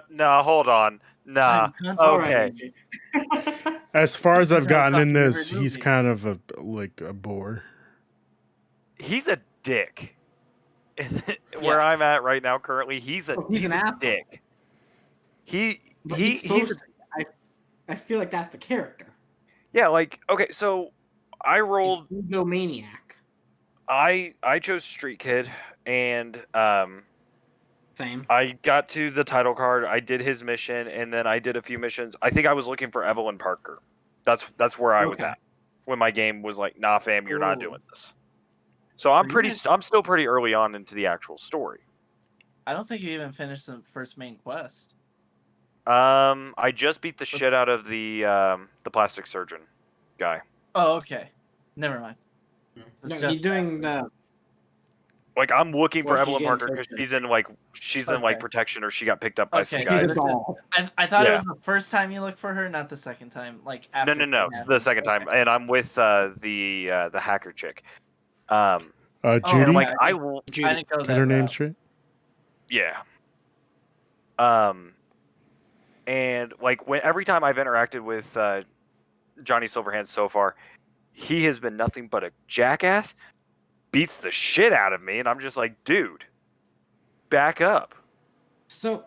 No, hold on. Nah. All Okay. right, Richie. as far as I've He's our gotten in top favorite this, he's movie. kind of a bore. He's a dick. Where I'm at right now currently, he's an asshole. dick. But He's I feel like that's the character. yeah, like okay, so I rolled He's egomaniac. I chose Street Kid and Same. I got to the title card, I did his mission, and then I did a few missions. I think I was looking for Evelyn Parker. That's where I was Okay. at. When my game was like, nah fam, you're not Ooh. doing this. So I'm you I'm still pretty early on into the actual story. I don't think you even finished the first main quest. I just beat the shit out of the plastic surgeon guy. Oh, okay. Never mind. No, he's doing the. Like I'm looking for Well, she's Evelyn getting Parker because tortured. she's in like Okay. protection or she got picked up by some Okay. guys. She's This a is- doll. I thought it Yeah. was the first time you looked for her, not the second time. Like after. No, it's the second time, and I'm with the hacker chick. Oh, Judy, And like yeah, I will, I didn't go get that her name route. straight. yeah. And like when every time I've interacted with Johnny Silverhand so far, he has been nothing but a jackass. Beats the shit out of me, and I'm just like, dude, back up. So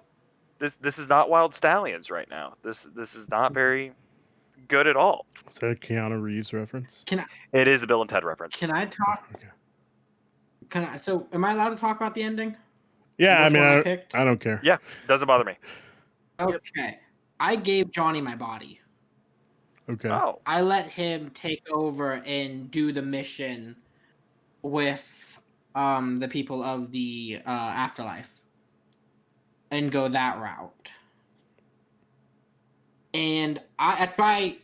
This is not Wild Stallions right now. This is not very good at all. Is that a Keanu Reeves reference? It is a Bill and Ted reference. can I talk? Okay. So am I allowed to talk about the ending? Yeah, I Which mean, one I I picked? don't care. Yeah, doesn't bother me. Okay. I gave Johnny my body. Okay. Oh, I let him take over and do the mission with the people of the afterlife and go that route. And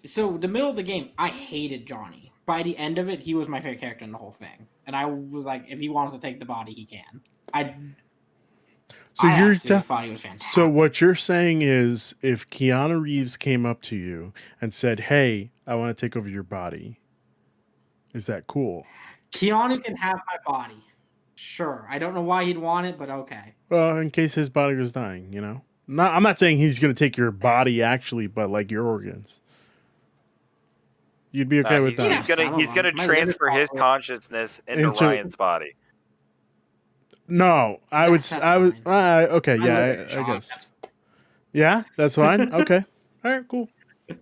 so the middle of the game, I hated Johnny. By the end of it, he was my favorite character in the whole thing. And I was like, if he wants to take the body, he can. So I you're actually thought he was fantastic. So what you're saying is, if Keanu Reeves came up to you and said, "Hey, I want to take over your body," is that cool? Keanu can have my body. Sure. I don't know why he'd want it, but okay. Well, in case his body was dying, you know. I'm not saying he's going to take your body actually, but like your organs. You'd be okay with he's, that? Yeah. he's gonna My transfer liver his probably- consciousness into Into- Ryan's body. No, I would. That's I would. fine. Okay, My yeah, liver I shock, guess. that's- Yeah, that's fine. Okay, all right, cool. So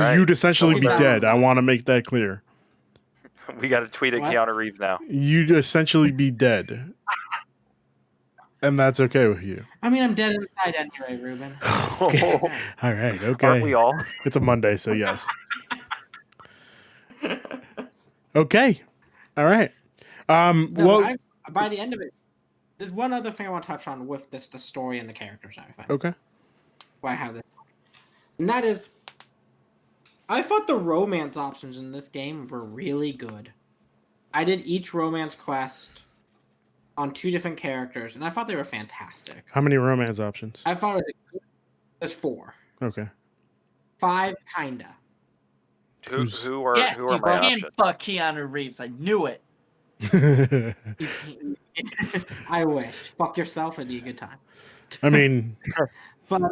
All right, you'd essentially so be we're- dead. I want to make that clear. We got to tweet at What? Keanu Reeves now. You'd essentially be dead, and that's okay with you. I mean, I'm dead inside anyway, Ruben. Okay. All right. Okay. Aren't we all? It's a Monday, so yes. Okay. All right. No, Well. by the end of it, there's one other thing I want to touch on with the story and the characters and everything. Okay. Why I have this, and that is, I thought the romance options in this game were really good. I did each romance quest on 2 different characters, and I thought they were fantastic. How many romance options? I thought there's 4, Okay. 5, kinda. Who are Yes, who you are my can options? fuck Keanu Reeves. I knew it. I wish. Fuck yourself, it'd be a good time. I mean, But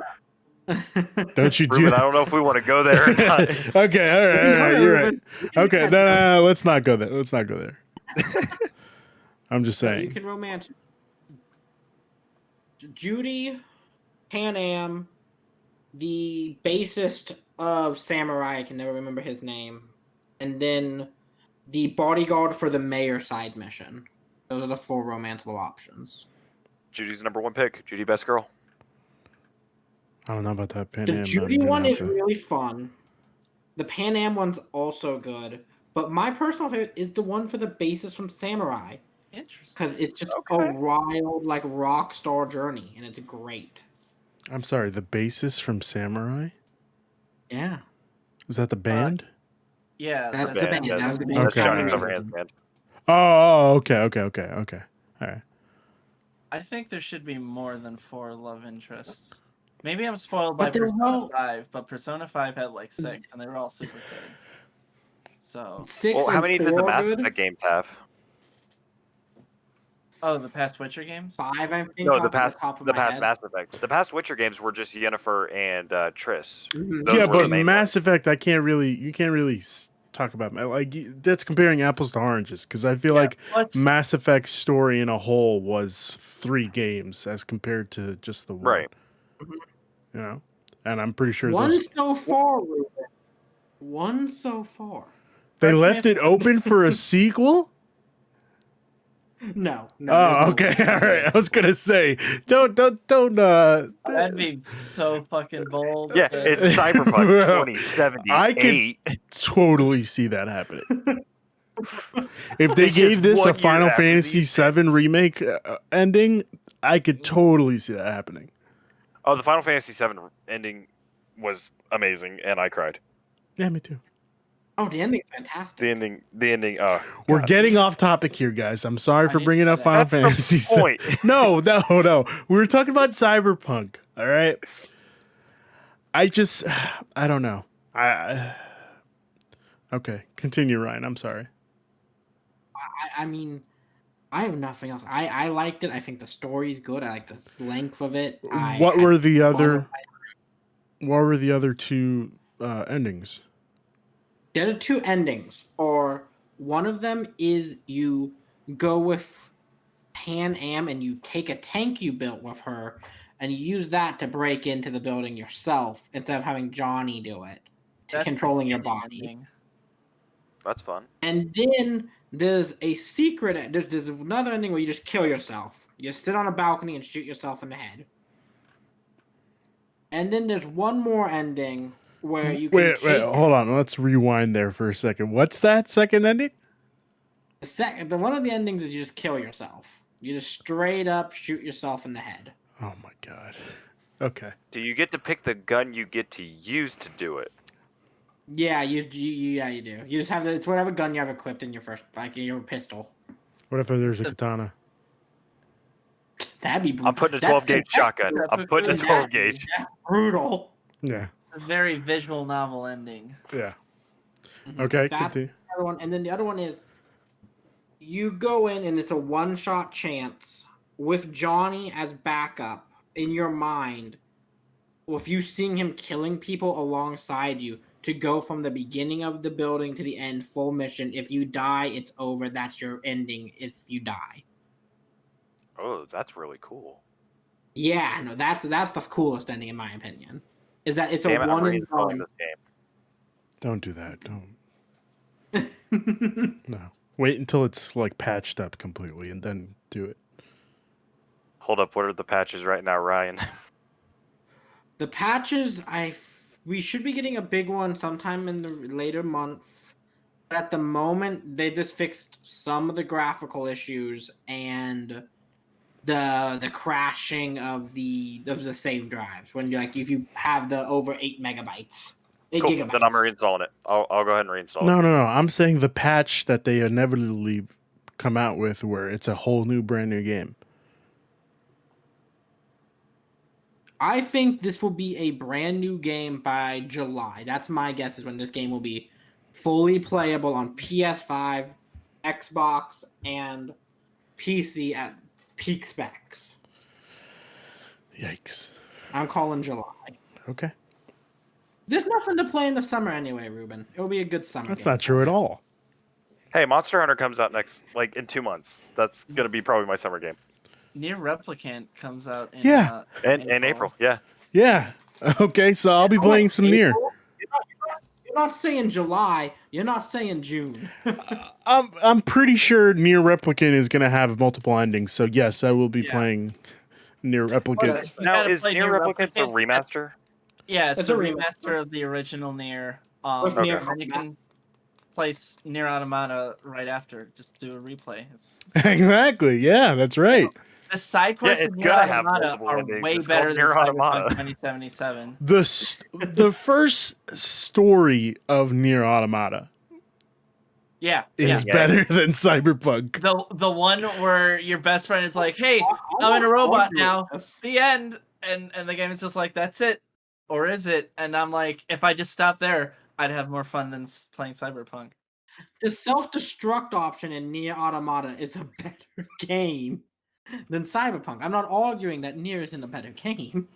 don't you do Ruben, I that? don't know if we want to go there or not. Okay. All right. You're right. Okay. No. Let's not go there. Let's not go there. I'm just you saying. can romance Judy, Pan Am, the bassist of Samurai, I can never remember his name, and then the bodyguard for the mayor side mission. Those are the 4 romanceable options. Judy's number 1 pick. Judy, best girl. I don't know about that Pan The Am. Judy though. one is really fun. The Pan Am one's also good. But my personal favorite is the one for the bassist from Samurai. Interesting. Because it's just Okay. a wild, like, rock star journey. And it's great. I'm sorry. The bassist from Samurai. Yeah. Is that the band? Yeah, That's the band. That was the band. That's Johnny Okay. Silverhand's band. Okay. All right. I think there should be more than 4 love interests. Maybe I'm spoiled by But there Persona won't- 5, but Persona 5 had like 6, and they were all super good. So, 6 Well, how and many did 4 the Mass good? Effect games have? oh, the past Witcher games? 5, I think. No, off the past top of the my past head. Mass Effect. The past Witcher games were just Yennefer and Triss. Mhm. Those Yeah, were the but main Mass Effect, you can't really talk about that's comparing apples to oranges because I feel Yeah, like what's- Mass Effect's story in a whole was 3 games as compared to just the one. Right. You know, and I'm pretty sure One there's- so far, Ruben. One so far. they Correct me left it open for a sequel. No. Oh, there's no okay, way. all right. I was gonna say, don't. That'd be so fucking bold. Yeah, but- it's Cyberpunk Well, 2078. I could totally see that happening. If they It's gave just this 1 a year Final after Fantasy these. VII remake ending, I could totally see that happening. Oh, the Final Fantasy VII ending was amazing, and I cried. Yeah, me too. Oh, the ending's fantastic. The ending. Oh, We're God. getting off topic here, guys. I'm sorry I for need bringing to up know Final That's the Fantasy VII. point. No. We were talking about Cyberpunk. All right. I don't know. Okay, continue, Ryan. I'm sorry. I mean, I have nothing else. I liked it. I think the story's good. I like the length of it. What were the two endings? There are two endings, or one of them is you go with Pan Am and you take a tank you built with her, and you use that to break into the building yourself instead of having Johnny do it, to That's controlling your the body. ending. That's fun. And then there's a secret. There's another ending where you just kill yourself. You sit on a balcony and shoot yourself in the head. And then there's one more ending where you can Wait, hold on. Let's rewind there for a second. What's that second ending? the one of the endings is you just kill yourself. You just straight up shoot yourself in the head. Oh my god. Okay. Do you get to pick the gun you get to use to do it? Yeah, you do. You just have it's whatever gun you have equipped in your first, like in your pistol. What if there's a katana? That'd be brutal. I'm putting a 12 gauge shotgun. I'm putting a 12 gauge. That's brutal. Yeah. It's a very visual novel ending. Yeah. Okay. That's Continue. the other one, and then the other one is you go in and it's a one-shot chance with Johnny as backup in your mind. If you seeing him killing people alongside you, to go from the beginning of the building to the end, full mission. If you die, it's over. That's your ending. If you die. Oh, that's really cool. Yeah, no, that's the coolest ending in my opinion. Is that it's Damn a it, I'm one and reinstalling done. this game. Don't do that. Don't. No. Wait until it's like patched up completely and then do it. Hold up, what are the patches right now, Ryan? The patches, we should be getting a big one sometime in the later month. But at the moment, they just fixed some of the graphical issues and the crashing of the save drives when if you have the over 8 megabytes. 8 Cool, gigabytes. then I'm reinstalling it. I'll go ahead and reinstall it. No. I'm saying the patch that they inevitably come out with where it's a whole new brand new game. I think this will be a brand new game by July. That's my guess, is when this game will be fully playable on PS5, Xbox, and PC at peak specs. Yikes. I'm calling July. Okay. There's nothing to play in the summer anyway, Ruben. It'll be a good summer. That's game. not true at all. Hey, Monster Hunter comes out in 2 months. That's gonna be probably my summer game. Near Replicant comes out in Yeah. In April, yeah. Yeah. Okay, so I'll be playing some Nier. You're not saying July. You're not saying June. I'm pretty sure Nier Replicant is going to have multiple endings. So yes, I will be playing Nier Replicant. You Now, gotta is play Nier Nier Replicant the Replicant. remaster? Yeah, it's It's the a remaster of the original Nier. With Okay. Nier And then you can place Nier Automata right after. Just do a replay. Exactly. Yeah, that's right. The side quests Yeah, in it's Nier gonna have Automata multiple are endings. way It's better called than Nier Cyberpunk Automata. 2077. The first story of Nier Automata Yeah, is Yeah. better than Cyberpunk. the one where your best friend is like, "Hey, I I'm in a won't robot argue with now." this. The end, and the game is just like, "That's it," or is it? And I'm like, if I just stop there, I'd have more fun than playing Cyberpunk. The self-destruct option in Nier Automata is a better game than Cyberpunk. I'm not arguing that Nier isn't a better game.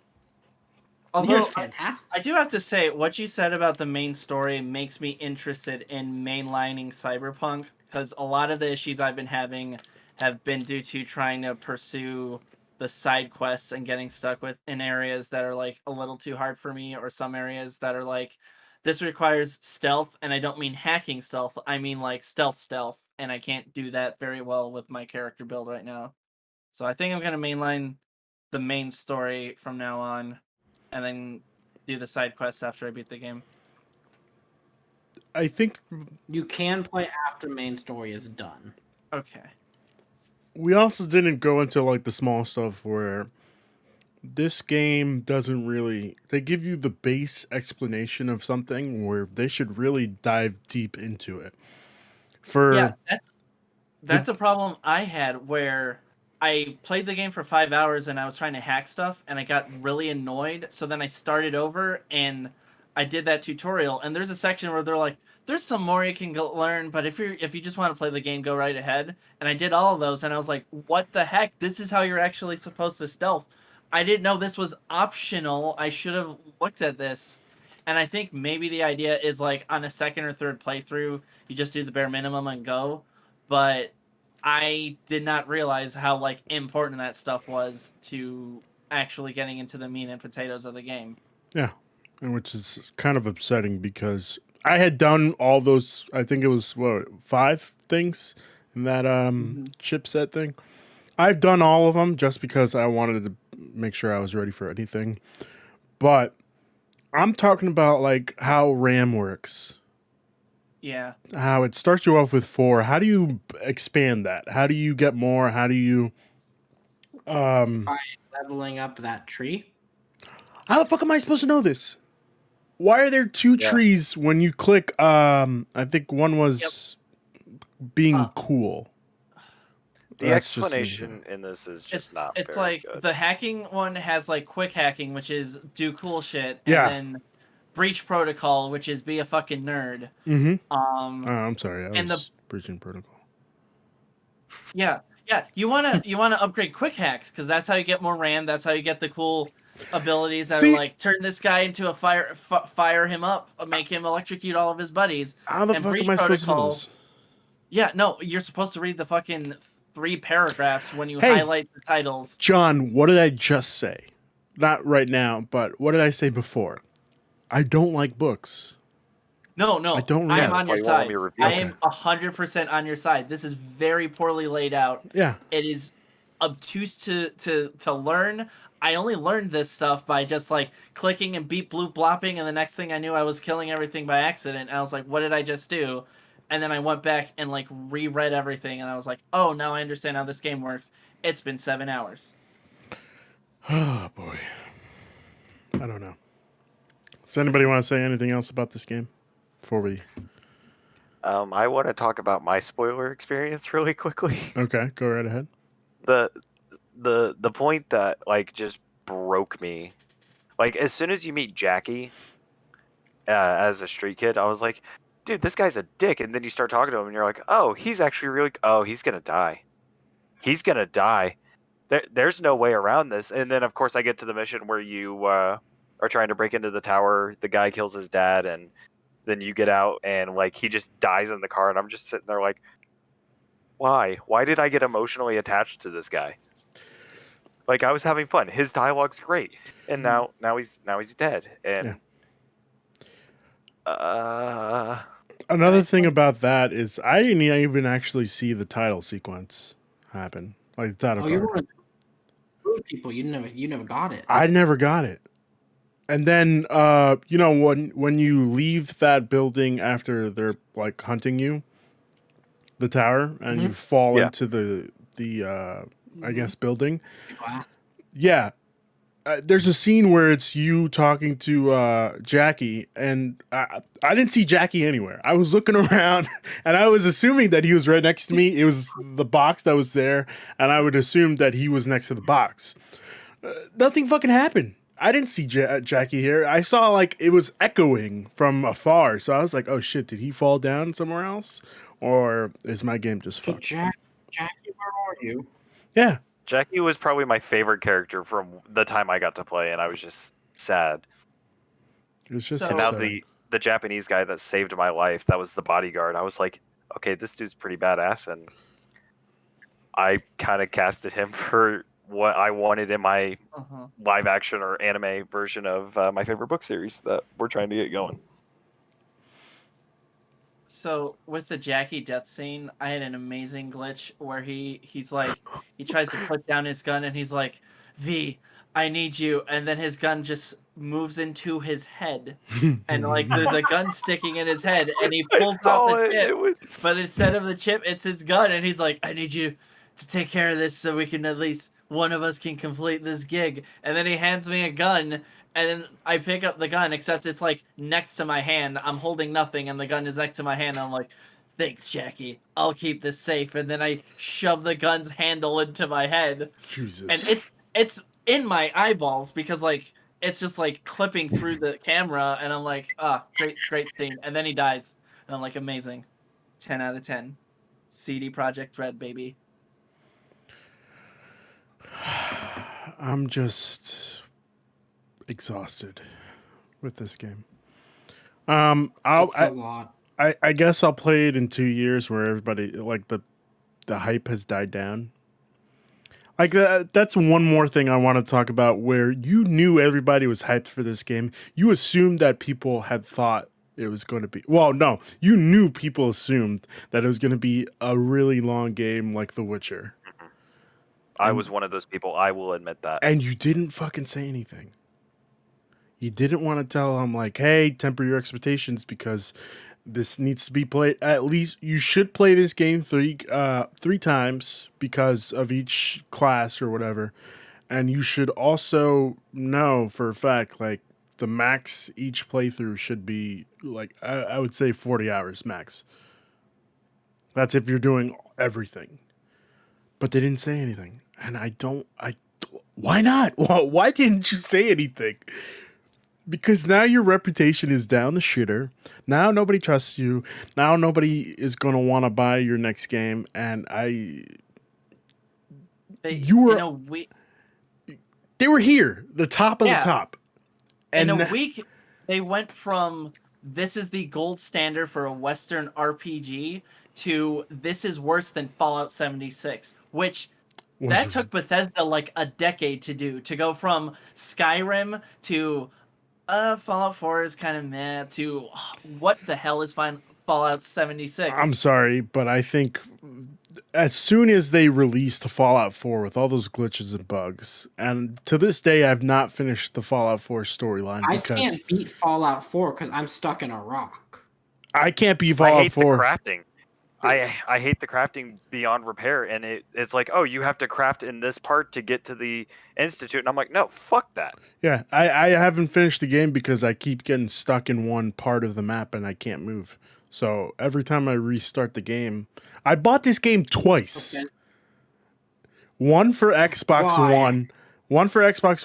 Although Nier's fantastic. I do have to say, what you said about the main story makes me interested in mainlining Cyberpunk, because a lot of the issues I've been having have been due to trying to pursue the side quests and getting stuck in areas that are like a little too hard for me, or some areas that are like, this requires stealth, and I don't mean hacking stealth, I mean like stealth, and I can't do that very well with my character build right now. So I think I'm going to mainline the main story from now on, and then do the side quests after I beat the game. I think You can play after main story is done. Okay. we also didn't go into like the small stuff where this game doesn't really. They give you the base explanation of something where they should really dive deep into it. For Yeah, that's a problem I had where I played the game for 5 hours and I was trying to hack stuff and I got really annoyed. So then I started over and I did that tutorial. And there's a section where they're like, "There's some more you can learn, but if you just want to play the game, go right ahead." And I did all of those, and I was like, "What the heck? This is how you're actually supposed to stealth." I didn't know this was optional. I should have looked at this. And I think maybe the idea is like on a second or third playthrough, you just do the bare minimum and go. But I did not realize how like important that stuff was to actually getting into the meat and potatoes of the game. Yeah, and which is kind of upsetting because I had done all those. I think it was what 5 things in that chipset thing. I've done all of them just because I wanted to make sure I was ready for anything. But I'm talking about like how RAM works. Yeah. How it starts you off with 4. How do you expand that? How do you get more? How do you By leveling up that tree. how the fuck am I supposed to know this? Why are there 2 Yeah. trees when you click I think one was being cool. The That's just explanation in this is just not It's very like good. the hacking one has like quick hacking, which is do cool shit, and Yeah. then breach protocol, which is be a fucking nerd. Mm-hmm. Um, I'm sorry, I and the was breaching protocol. yeah, you wanna upgrade quick hacks because that's how you get more RAM. That's how you get the cool abilities that are See- like turn this guy into a fire him up, make him electrocute all of his buddies. How the And fuck breach am I supposed to know protocol. this? Yeah, no, you're supposed to read the fucking 3 paragraphs when you Hey. highlight the titles. John, what did I just say? Not right now, but what did I say before? I don't like books. No, I don't I really- am Yeah, on that's your why you won't let side. me review I it. am 100% on your side. This is very poorly laid out. Yeah. It is obtuse to learn. I only learned this stuff by just like clicking and beep bloop blopping, and the next thing I knew, I was killing everything by accident. And I was like, "What did I just do?" And then I went back and like reread everything, and I was like, "Oh, now I understand how this game works." It's been 7 hours. Oh boy. I don't know. Does anybody want to say anything else about this game before we? I want to talk about my spoiler experience really quickly. Okay, go right ahead. The point that like just broke me, like as soon as you meet Jackie as a street kid, I was like, dude, this guy's a dick. And then you start talking to him, and you're like, oh, he's actually really. Oh, he's gonna die. He's gonna die. There's no way around this. And then of course I get to the mission where you are trying to break into the tower. The guy kills his dad, and then you get out, and like he just dies in the car, and I'm just sitting there like, why? Why did I get emotionally attached to this guy? Like I was having fun. His dialogue's great, and now he's dead. And Another thing about that is I didn't even actually see the title sequence happen, like the title Oh, you card. were one of those people. You never got it. I never got it. And then, when you leave that building after they're like hunting you, the tower, and you fall Yeah. into the I guess building. Glass. Yeah, there's a scene where it's you talking to Jackie, and I didn't see Jackie anywhere. I was looking around, and I was assuming that he was right next to me. It was the box that was there, and I would assume that he was next to the box. Nothing fucking happened. I didn't see Jackie here. I saw like it was echoing from afar, so I was like, "Oh shit, did he fall down somewhere else, or is my game just So fucked?" Jackie, where are you? Yeah, Jackie was probably my favorite character from the time I got to play, and I was just sad. it was just So- And now upsetting. the Japanese guy that saved my life, that was the bodyguard. I was like, okay, this dude's pretty badass, and I kind of casted him for what I wanted in my live action or anime version of my favorite book series that we're trying to get going. So with the Jackie death scene, I had an amazing glitch where he's like he tries to put down his gun and he's like, "V, I need you," and then his gun just moves into his head, and like there's a gun sticking in his head, and he pulls out the chip, but instead of the chip, it's his gun, and he's like, "I need you to take care of this so we can at least one of us can complete this gig. And then he hands me a gun, and then I pick up the gun, except it's like next to my hand. I'm holding nothing, and the gun is next to my hand. I'm like, thanks, Jackie. I'll keep this safe. And then I shove the gun's handle into my head, Jesus. and it's in my eyeballs because like it's just like clipping through the camera, and I'm like, great scene. And then he dies, and I'm like, amazing, 10 out of 10. CD Projekt Red, baby. I'm just exhausted with this game. It's a lot. I guess I'll play it in 2 years where everybody like the hype has died down. Like that's one more thing I want to talk about where you knew everybody was hyped for this game. You assumed that people had thought it was going to be. Well, no, you knew people assumed that it was going to be a really long game like The Witcher. I was one of those people. I will admit that. And you didn't fucking say anything. You didn't want to tell them like, "Hey, temper your expectations because this needs to be played. At least you should play this game three times because of each class or whatever. And you should also know for a fact like the max each playthrough should be like I would say 40 hours max. That's if you're doing everything." But they didn't say anything. And why not? Why didn't you say anything? Because now your reputation is down the shitter. Now nobody trusts you. Now nobody is going to want to buy your next game. And they were here, the top of the top. And in a week, they went from this is the gold standard for a Western RPG to this is worse than Fallout 76, which that took Bethesda like a decade to do, to go from Skyrim to Fallout 4 is kind of meh to what the hell is Fallout 76. I'm sorry, but I think as soon as they released Fallout 4 with all those glitches and bugs, and to this day I've not finished the Fallout 4 storyline because I can't beat Fallout 4 because I'm stuck in a rock. I can't beat Fallout 4. The crafting. I hate the crafting beyond repair, and it's like, oh, you have to craft in this part to get to the institute, and I'm like, no, fuck that. Yeah, I haven't finished the game because I keep getting stuck in one part of the map and I can't move. So every time I restart the game, I bought this game twice. Okay. One for Xbox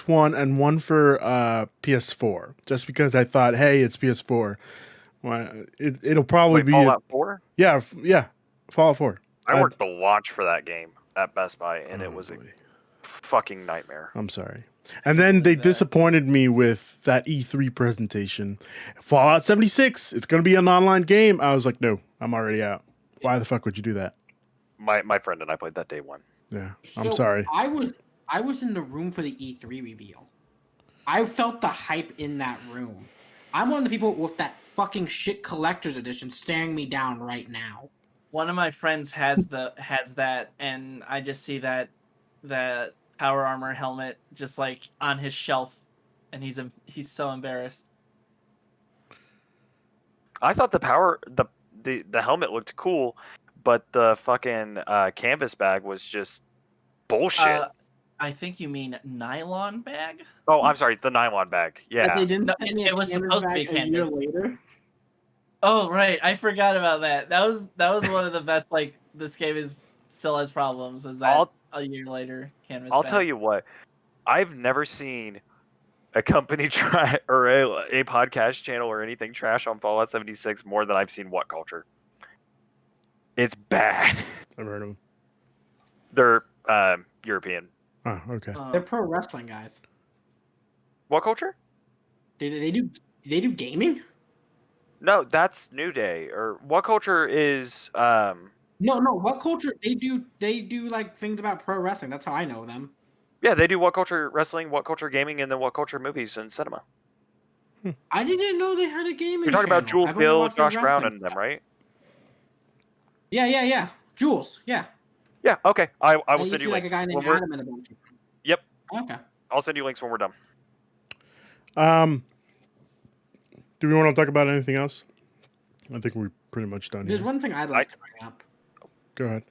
One, and one for PS4, just because I thought, hey, it's PS4. Well, it'll probably be Fallout 4? Yeah, Fallout 4. I worked the launch for that game at Best Buy, and it was a fucking nightmare. I'm sorry. And then they disappointed me with that E3 presentation. Fallout 76, it's going to be an online game. I was like, no, I'm already out. Why the fuck would you do that? My friend and I played that day one. Yeah, I'm sorry. I was in the room for the E3 reveal. I felt the hype in that room. I'm one of the people with that fucking shit collector's edition staring me down right now. One of my friends has that, and I just see that power armor helmet just like on his shelf, and he's so embarrassed. I thought the helmet looked cool, but the fucking canvas bag was just bullshit. I think you mean nylon bag. Oh, I'm sorry, the nylon bag. Yeah, but they didn't. It was supposed to be a year later. Oh right, I forgot about that. That was one of the best. Like this game still has problems. Is that a year later? Canvas. I'll tell you what. I've never seen a company try or a podcast channel or anything trash on Fallout 76 more than I've seen What Culture. It's bad. I've heard of them. They're European. Oh, okay. They're pro wrestling guys. What Culture? They do gaming? No, that's New Day. Or What Culture is No, What Culture they do like things about pro wrestling. That's how I know them. Yeah, they do What Culture Wrestling, What Culture Gaming, and then What Culture Movies and Cinema. I didn't know they had a gaming. You're talking about Jules Gill, Josh Brown, and them, right? Yeah. Jules, yeah. Yeah, okay. I will send you like links. A guy named Adam and a bunch of them. Yep. Okay. I'll send you links when we're done. Do we want to talk about anything else? I think we're pretty much done. There's here. one thing I'd like to bring up. Go ahead.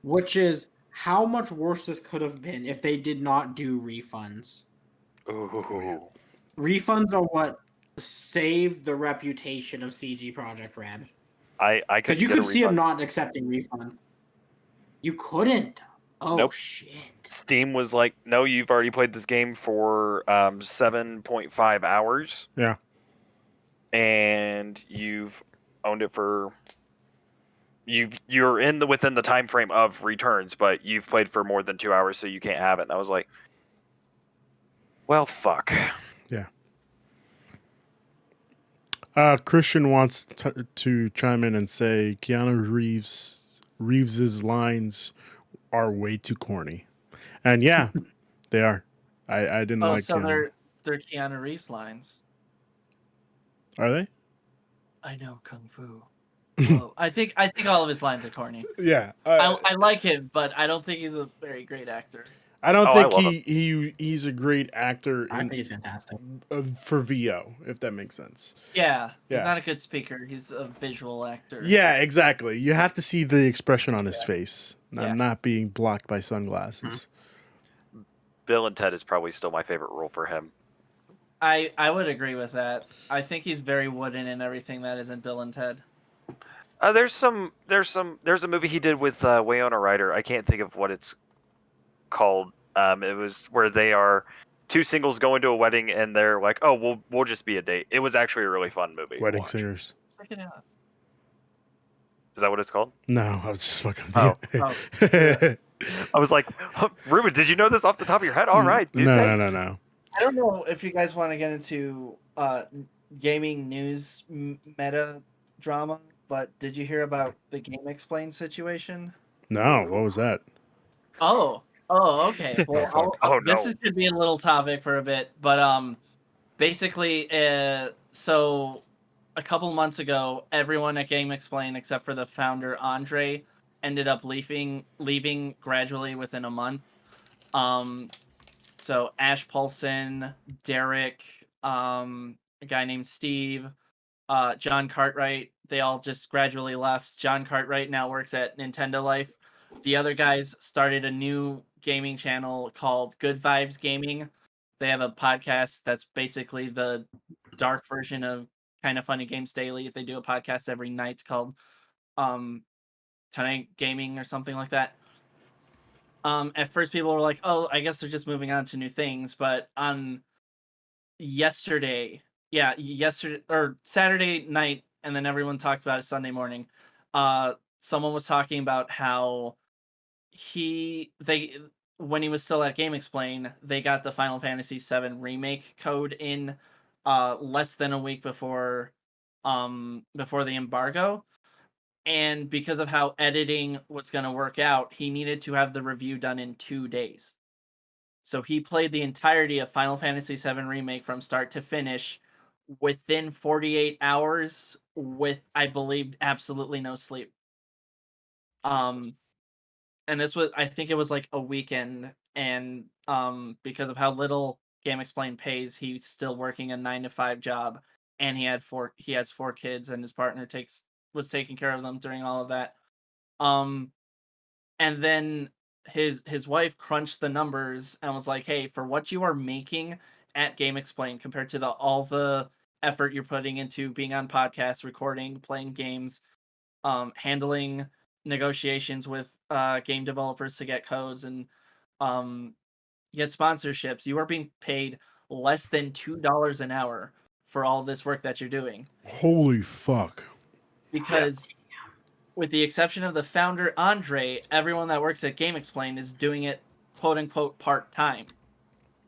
Which is how much worse this could have been if they did not do refunds. Ooh. Refunds are what saved the reputation of CG Project Red. I Because couldn't you get a could see them refund. not accepting refunds. You couldn't. Oh Nope. shit. Steam was like, no, you've already played this game for 7.5 hours, Yeah. and you've owned it for you're within the time frame of returns, but you've played for more than 2 hours, so you can't have it. And I was like, well, fuck. Yeah. Christian wants to chime in and say Keanu Reeves's lines are way too corny, and yeah, they are. I didn't Oh, like so Keanu. they're Keanu Reeves lines. Are they? I know kung fu. Whoa. I think all of his lines are corny. Yeah. I like him, but I don't think he's a very great actor. I don't Oh, I think love he's a great actor I think he's fantastic. for VO, if that makes sense. Yeah, he's Yeah. not a good speaker. He's a visual actor. Yeah, exactly. You have to see the expression on his face, Yeah. not being blocked by sunglasses. Bill and Ted is probably still my favorite role for him. I would agree with that. I think he's very wooden in everything that isn't Bill and Ted. There's a movie he did with Winona Ryder. I can't think of what it's called. It was where they are two singles going to a wedding and they're like, oh, we'll just be a date. It was actually a really fun movie. to Wedding watch. singers. Check it out. Is that what it's called? No, I was just fucking. Oh. I was like, Ruben, did you know this off the top of your head? All right, dude, No. thanks. I don't know if you guys want to get into gaming news meta drama, but did you hear about the Game Explain situation? No, what was that? Oh, okay. Well, fuck. this No. is gonna be a little topic for a bit, but basically, so a couple months ago, everyone at Game Explain except for the founder Andre ended up leaving gradually within a month. So Ash Paulson, Derek, a guy named Steve, John Cartwright, they all just gradually left. John Cartwright now works at Nintendo Life. The other guys started a new gaming channel called Good Vibes Gaming. They have a podcast that's basically the dark version of Kind of Funny Games Daily. They do a podcast every night called Tonight Gaming or something like that. At first people were like, oh, I guess they're just moving on to new things, but on yesterday or Saturday night, and then everyone talked about it Sunday morning, someone was talking about how when he was still at Game Explain, they got the Final Fantasy VII remake code in less than a week before the embargo. And because of how editing was going to work out, he needed to have the review done in 2 days. So he played the entirety of Final Fantasy VII Remake from start to finish within 48 hours with, I believe, absolutely no sleep. And this was, I think it was like a weekend, and because of how little Game Explain pays, he's still working a 9-to-5 job, and he has 4 kids, and his partner was taking care of them during all of that. And then his wife crunched the numbers and was like, "Hey, for what you are making at Game Explain compared to all the effort you're putting into being on podcasts, recording, playing games, handling negotiations with game developers to get codes and get sponsorships, you are being paid less than $2 an hour for all this work that you're doing." Holy fuck. Because with the exception of the founder, Andre, everyone that works at Game Explain is doing it quote unquote part-time.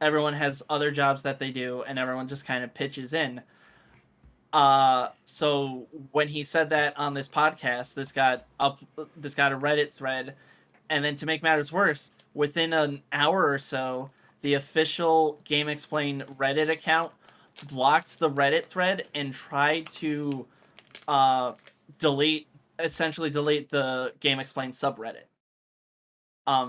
Everyone has other jobs that they do, and everyone just kind of pitches in. So when he said that on this podcast, this got a Reddit thread, and then to make matters worse, within an hour or so, the official Game Explain Reddit account blocked the Reddit thread and tried to delete the Game Explain subreddit.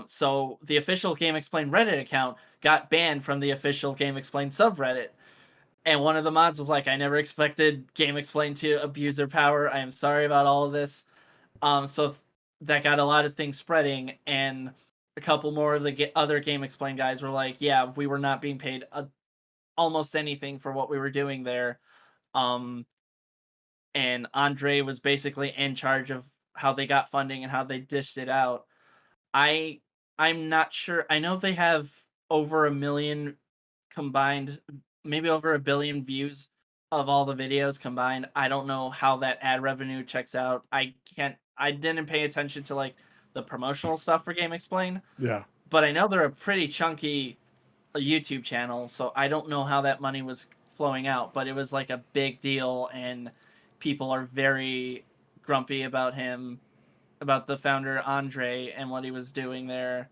So the official Game Explain Reddit account got banned from the official Game Explain subreddit. And one of the mods was like, "I never expected Game Explain to abuse their power. I am sorry about all of this." So that got a lot of things spreading, and a couple more of the other Game Explain guys were like, yeah, we were not being paid almost anything for what we were doing there. Um, and Andre was basically in charge of how they got funding and how they dished it out. I I'm not sure. I know they have over a million combined, maybe over a billion views of all the videos combined. I don't know how that ad revenue checks out. I didn't pay attention to like the promotional stuff for Game Explain, Yeah. but I know they're a pretty chunky YouTube channel, so I don't know how that money was flowing out, but it was like a big deal and people are very grumpy about him, about the founder Andre and what he was doing there.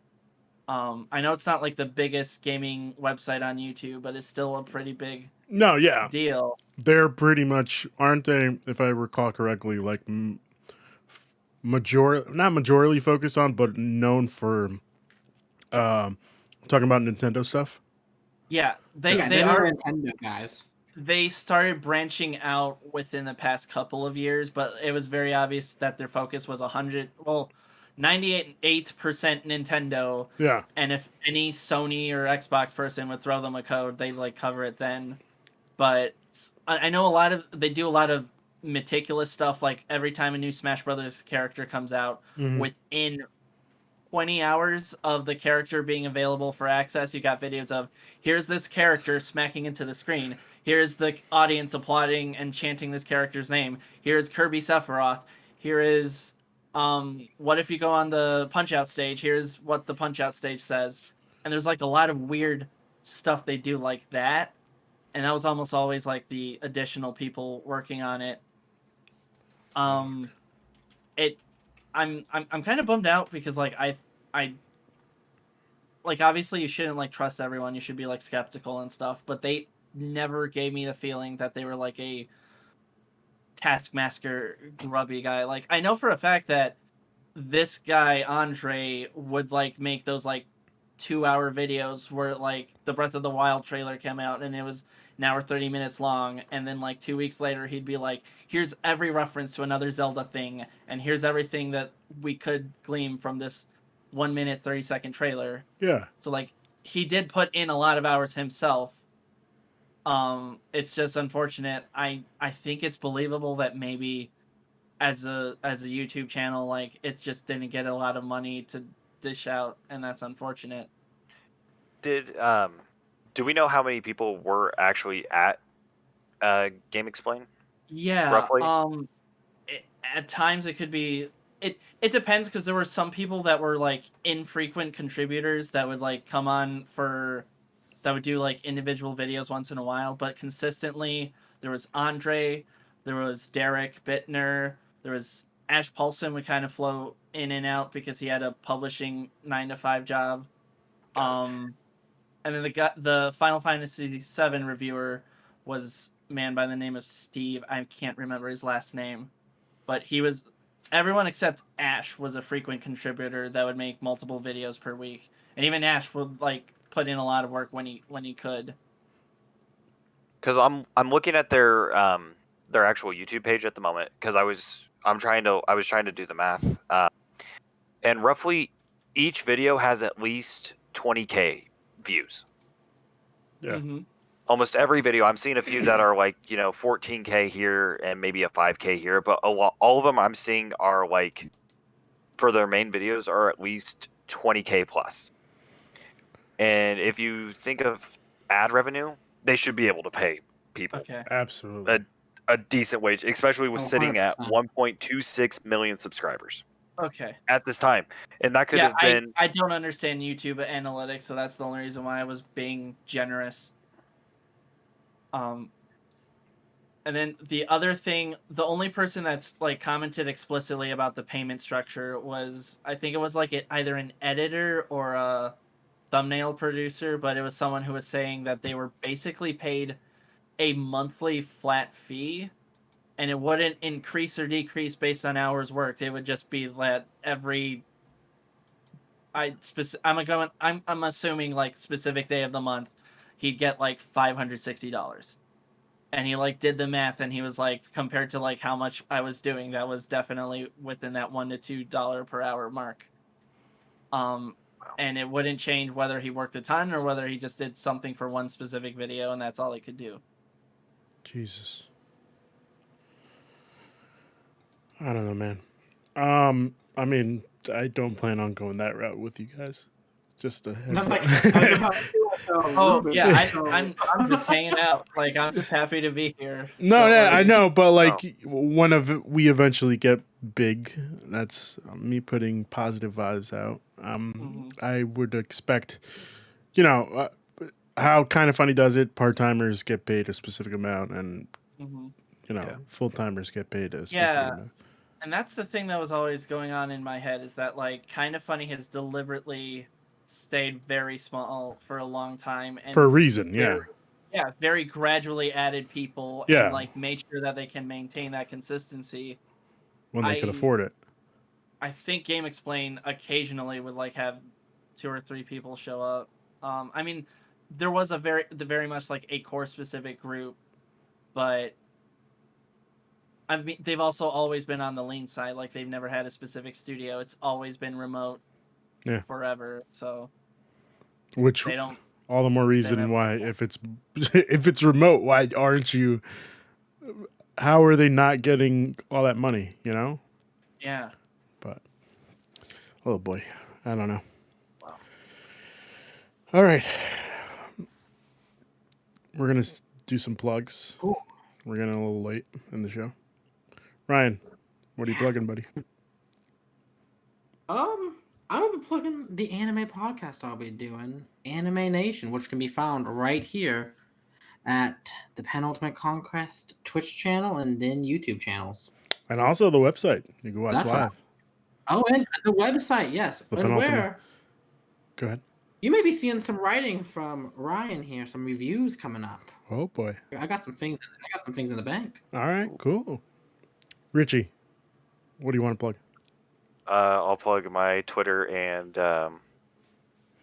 I know it's not like the biggest gaming website on YouTube, but it's still a pretty big No, yeah. deal. They're pretty much, aren't they, if I recall correctly, like not majorly focused on, but known for talking about Nintendo stuff? Yeah, Yeah, they they're are. the Nintendo guys. They started branching out within the past couple of years, but it was very obvious that their focus was 98% Nintendo, Yeah. and if any Sony or Xbox person would throw them a code, they'd like cover it then. But I know they do a lot of meticulous stuff. Like every time a new Smash Brothers character comes out, Mm-hmm. within 20 hours of the character being available for access, you got videos of here's this character smacking into the screen. Here's the audience applauding and chanting this character's name. Here's Kirby Sephiroth. Here is what if you go on the Punch Out stage? Here's what the Punch Out stage says. And there's like a lot of weird stuff they do like that. And that was almost always like the additional people working on it. Um it I'm kind of bummed out because like I like obviously you shouldn't like trust everyone. You should be like skeptical and stuff, but they never gave me the feeling that they were like a taskmaster grubby guy. Like I know for a fact that this guy Andre would like make those like 2 hour videos where like the Breath of the Wild trailer came out and it was an hour 30 minutes long, and then like 2 weeks later he'd be like, here's every reference to another Zelda thing, and here's everything that we could glean from this 1 minute 30-second trailer. Yeah. So like he did put in a lot of hours himself. It's just unfortunate. I think it's believable that maybe as a YouTube channel, like it just didn't get a lot of money to dish out, and that's unfortunate. Did do we know how many people were actually at Game Explain Yeah. roughly? At times it could be. It depends because there were some people that were like infrequent contributors that would like come on for that would do like individual videos once in a while, but consistently there was Andre, there was Derek Bittner, there was Ash Paulson would kind of flow in and out because he had a publishing 9 to 5 job. Got it. And then the Final Fantasy VII reviewer was a man by the name of Steve. I can't remember his last name, but he was everyone except Ash was a frequent contributor that would make multiple videos per week, and even Ash would like put in a lot of work when he could. Because I'm looking at their actual YouTube page at the moment because I was trying to do the math, and roughly each video has at least 20K views. Yeah. Mm-hmm. Almost every video. I'm seeing a few that are like 14K here and maybe a 5K here, but all of them I'm seeing are like for their main videos are at least 20K plus. And if you think of ad revenue, they should be able to pay people Okay. Absolutely. a decent wage, especially with Oh, sitting at 100%. 1.26 million subscribers Okay. at this time. And that could Yeah, have been I don't understand YouTube analytics, so that's the only reason why I was being generous. And then the other thing, the only person that's like commented explicitly about the payment structure was, I think it was like either an editor or a thumbnail producer, but it was someone who was saying that they were basically paid a monthly flat fee, and it wouldn't increase or decrease based on hours worked. It would just be that every I'm assuming like specific day of the month, he'd get like $560. And he like did the math and he was like, compared to like how much I was doing, that was definitely within that $1 to $2 per hour mark. and it wouldn't change whether he worked a ton or whether he just did something for one specific video, and that's all he could do. Jesus. I don't know, man. I mean, I don't plan on going that route with you guys. Just a heads That's up. like, I was about to do like, Oh Ruben, yeah, so- I'm just hanging out. Like I'm just happy to be here. No, Don't no, I worry. know, but like we eventually get big, that's me putting positive vibes out. I would expect, you know, how Kind of Funny does it. Part timers get paid a specific amount, and Mhm. you know, full timers get paid a specific Yeah. amount. And that's the thing that was always going on in my head is that like Kind of Funny has deliberately stayed very small for a long time and For a reason, yeah. very gradually added people Yeah. and like made sure that they can maintain that consistency. When they could afford it. I think Game Explain occasionally would like have 2 or 3 people show up. I mean, there was very much like a core specific group, but I mean, they've also always been on the lean side. Like they've never had a specific studio. It's always been remote. Yeah. Forever. So Which they don't. all the more reason why if it's remote, why aren't you? How are they not getting all that money? You know. Yeah. But oh boy, I don't know. Wow. All right, we're gonna do some plugs. Cool. We're getting a little late in the show. Ryan, what are you plugging, buddy? I'm gonna be plugging the anime podcast I'll be doing, Anime Nation, which can be found right here at the Penultimate Conquest Twitch channel and then YouTube channels. And also the website. You can watch That's live. right. Oh, and the website, yes. The And Penultimate. where Go ahead. you may be seeing some writing from Ryan here, some reviews coming up. Oh boy. I got some things in the bank. All right, cool. Richie, what do you want to plug? I'll plug my Twitter and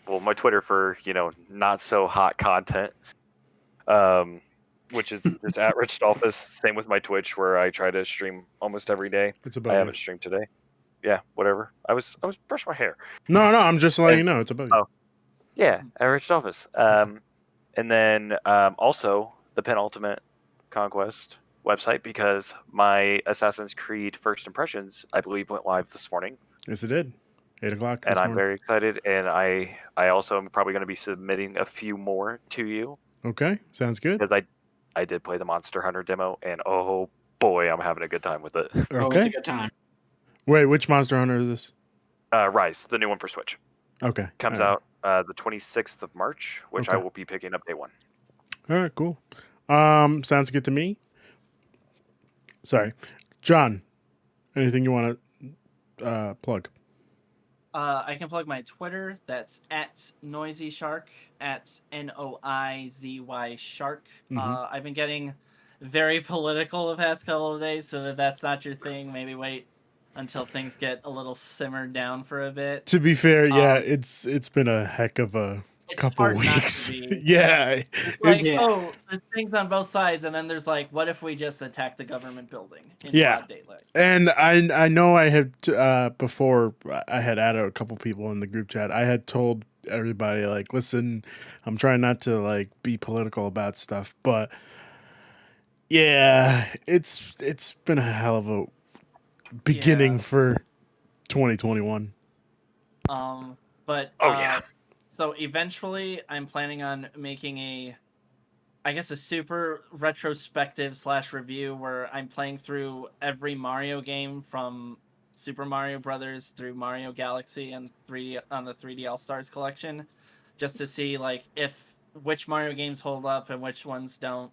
my Twitter for not so hot content, which is just at Rich Dolphus. Same with my Twitch, where I try to stream almost every day. It's about I haven't streamed today. Yeah, whatever. I was brushing my hair. No, I'm just letting you know it's about you. Oh, yeah, at Rich Dolphus. And then also the Penultimate Conquest website, because my Assassin's Creed First Impressions, I believe, went live this morning. Yes, it did. 8 o'clock. And I'm morning. very excited. And I also am probably going to be submitting a few more to you. Okay, sounds good. Because I did play the Monster Hunter demo, and oh boy, I'm having a good time with it. Okay. Oh, it's a good time. Wait, which Monster Hunter is this? Rise, the new one for Switch. Okay. Comes out the 26th of March, which I Okay. will be picking up day one. All right, cool. Sounds good to me. Sorry. John, anything you want to plug? I can plug my Twitter. That's at Noisy Shark, at NOIZY Shark. I've been getting very political the past couple of days, so if that's not your thing, maybe wait until things get a little simmered down for a bit. To be fair, yeah, it's been a heck of a couple hard not to weeks. be. Yeah. Like, It's oh, there's things on both sides, and then there's like, what if we just attacked a government building in Yeah. broad daylight? And I know I had before I had added a couple people in the group chat. I had told everybody like, listen, I'm trying not to like be political about stuff, but yeah, it's been a hell of a beginning for 2021. But yeah. So eventually, I'm planning on making a super retrospective / review where I'm playing through every Mario game from Super Mario Brothers through Mario Galaxy and 3D on the 3D All Stars collection, just to see like which Mario games hold up and which ones don't,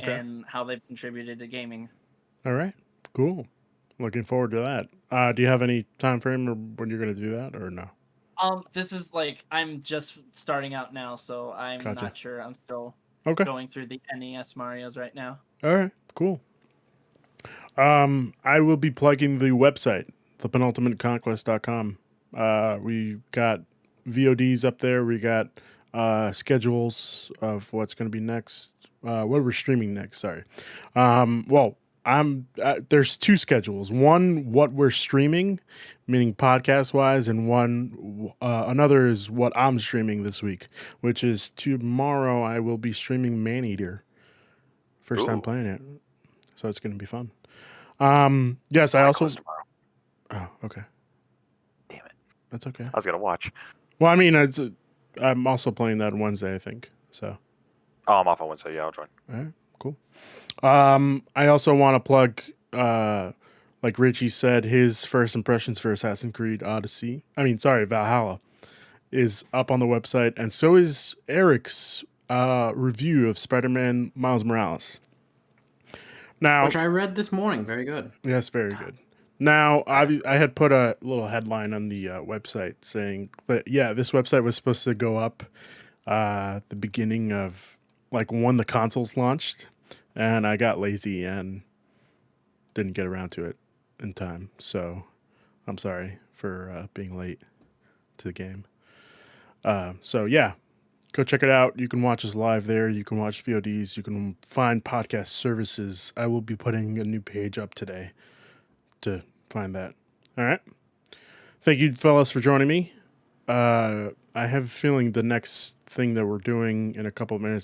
and how they've contributed to gaming. All right, cool. Looking forward to that. Do you have any time frame or when you're going to do that or no? This is like I'm just starting out now, so I'm Gotcha. not sure. I'm still Okay. going through the NES Marios right now. All right, cool. I will be plugging the website, thepenultimateconquest.com. We got VODs up there. We got schedules of what's going to be next. What we're streaming next. Sorry. Well, there's two schedules. One, what we're streaming, meaning podcast wise, and another is what I'm streaming this week, which is tomorrow. I will be streaming Maneater. First time Ooh. playing it, so it's going to be fun. Yes, I Mine also. close tomorrow. Oh, okay. Damn it! That's okay. I was gonna watch. Well, I mean, I'm also playing that on Wednesday, I think. So. Oh, I'm off on Wednesday. Yeah, I'll join. All right, cool. I also want to plug, like Richie said, his first impressions for Assassin's Creed Valhalla, is up on the website, and so is Eric's review of Spider-Man Miles Morales. Now, Which I read this morning. Very good. yes, very good. Now, I had put a little headline on the website saying that, yeah, this website was supposed to go up the beginning of, like, when the consoles launched, and I got lazy and didn't get around to it in time. So I'm sorry for being late to the game. So, yeah, go check it out. You can watch us live there. You can watch VODs. You can find podcast services. I will be putting a new page up today to find that. All right. Thank you, fellas, for joining me. I have a feeling the next thing that we're doing in a couple of minutes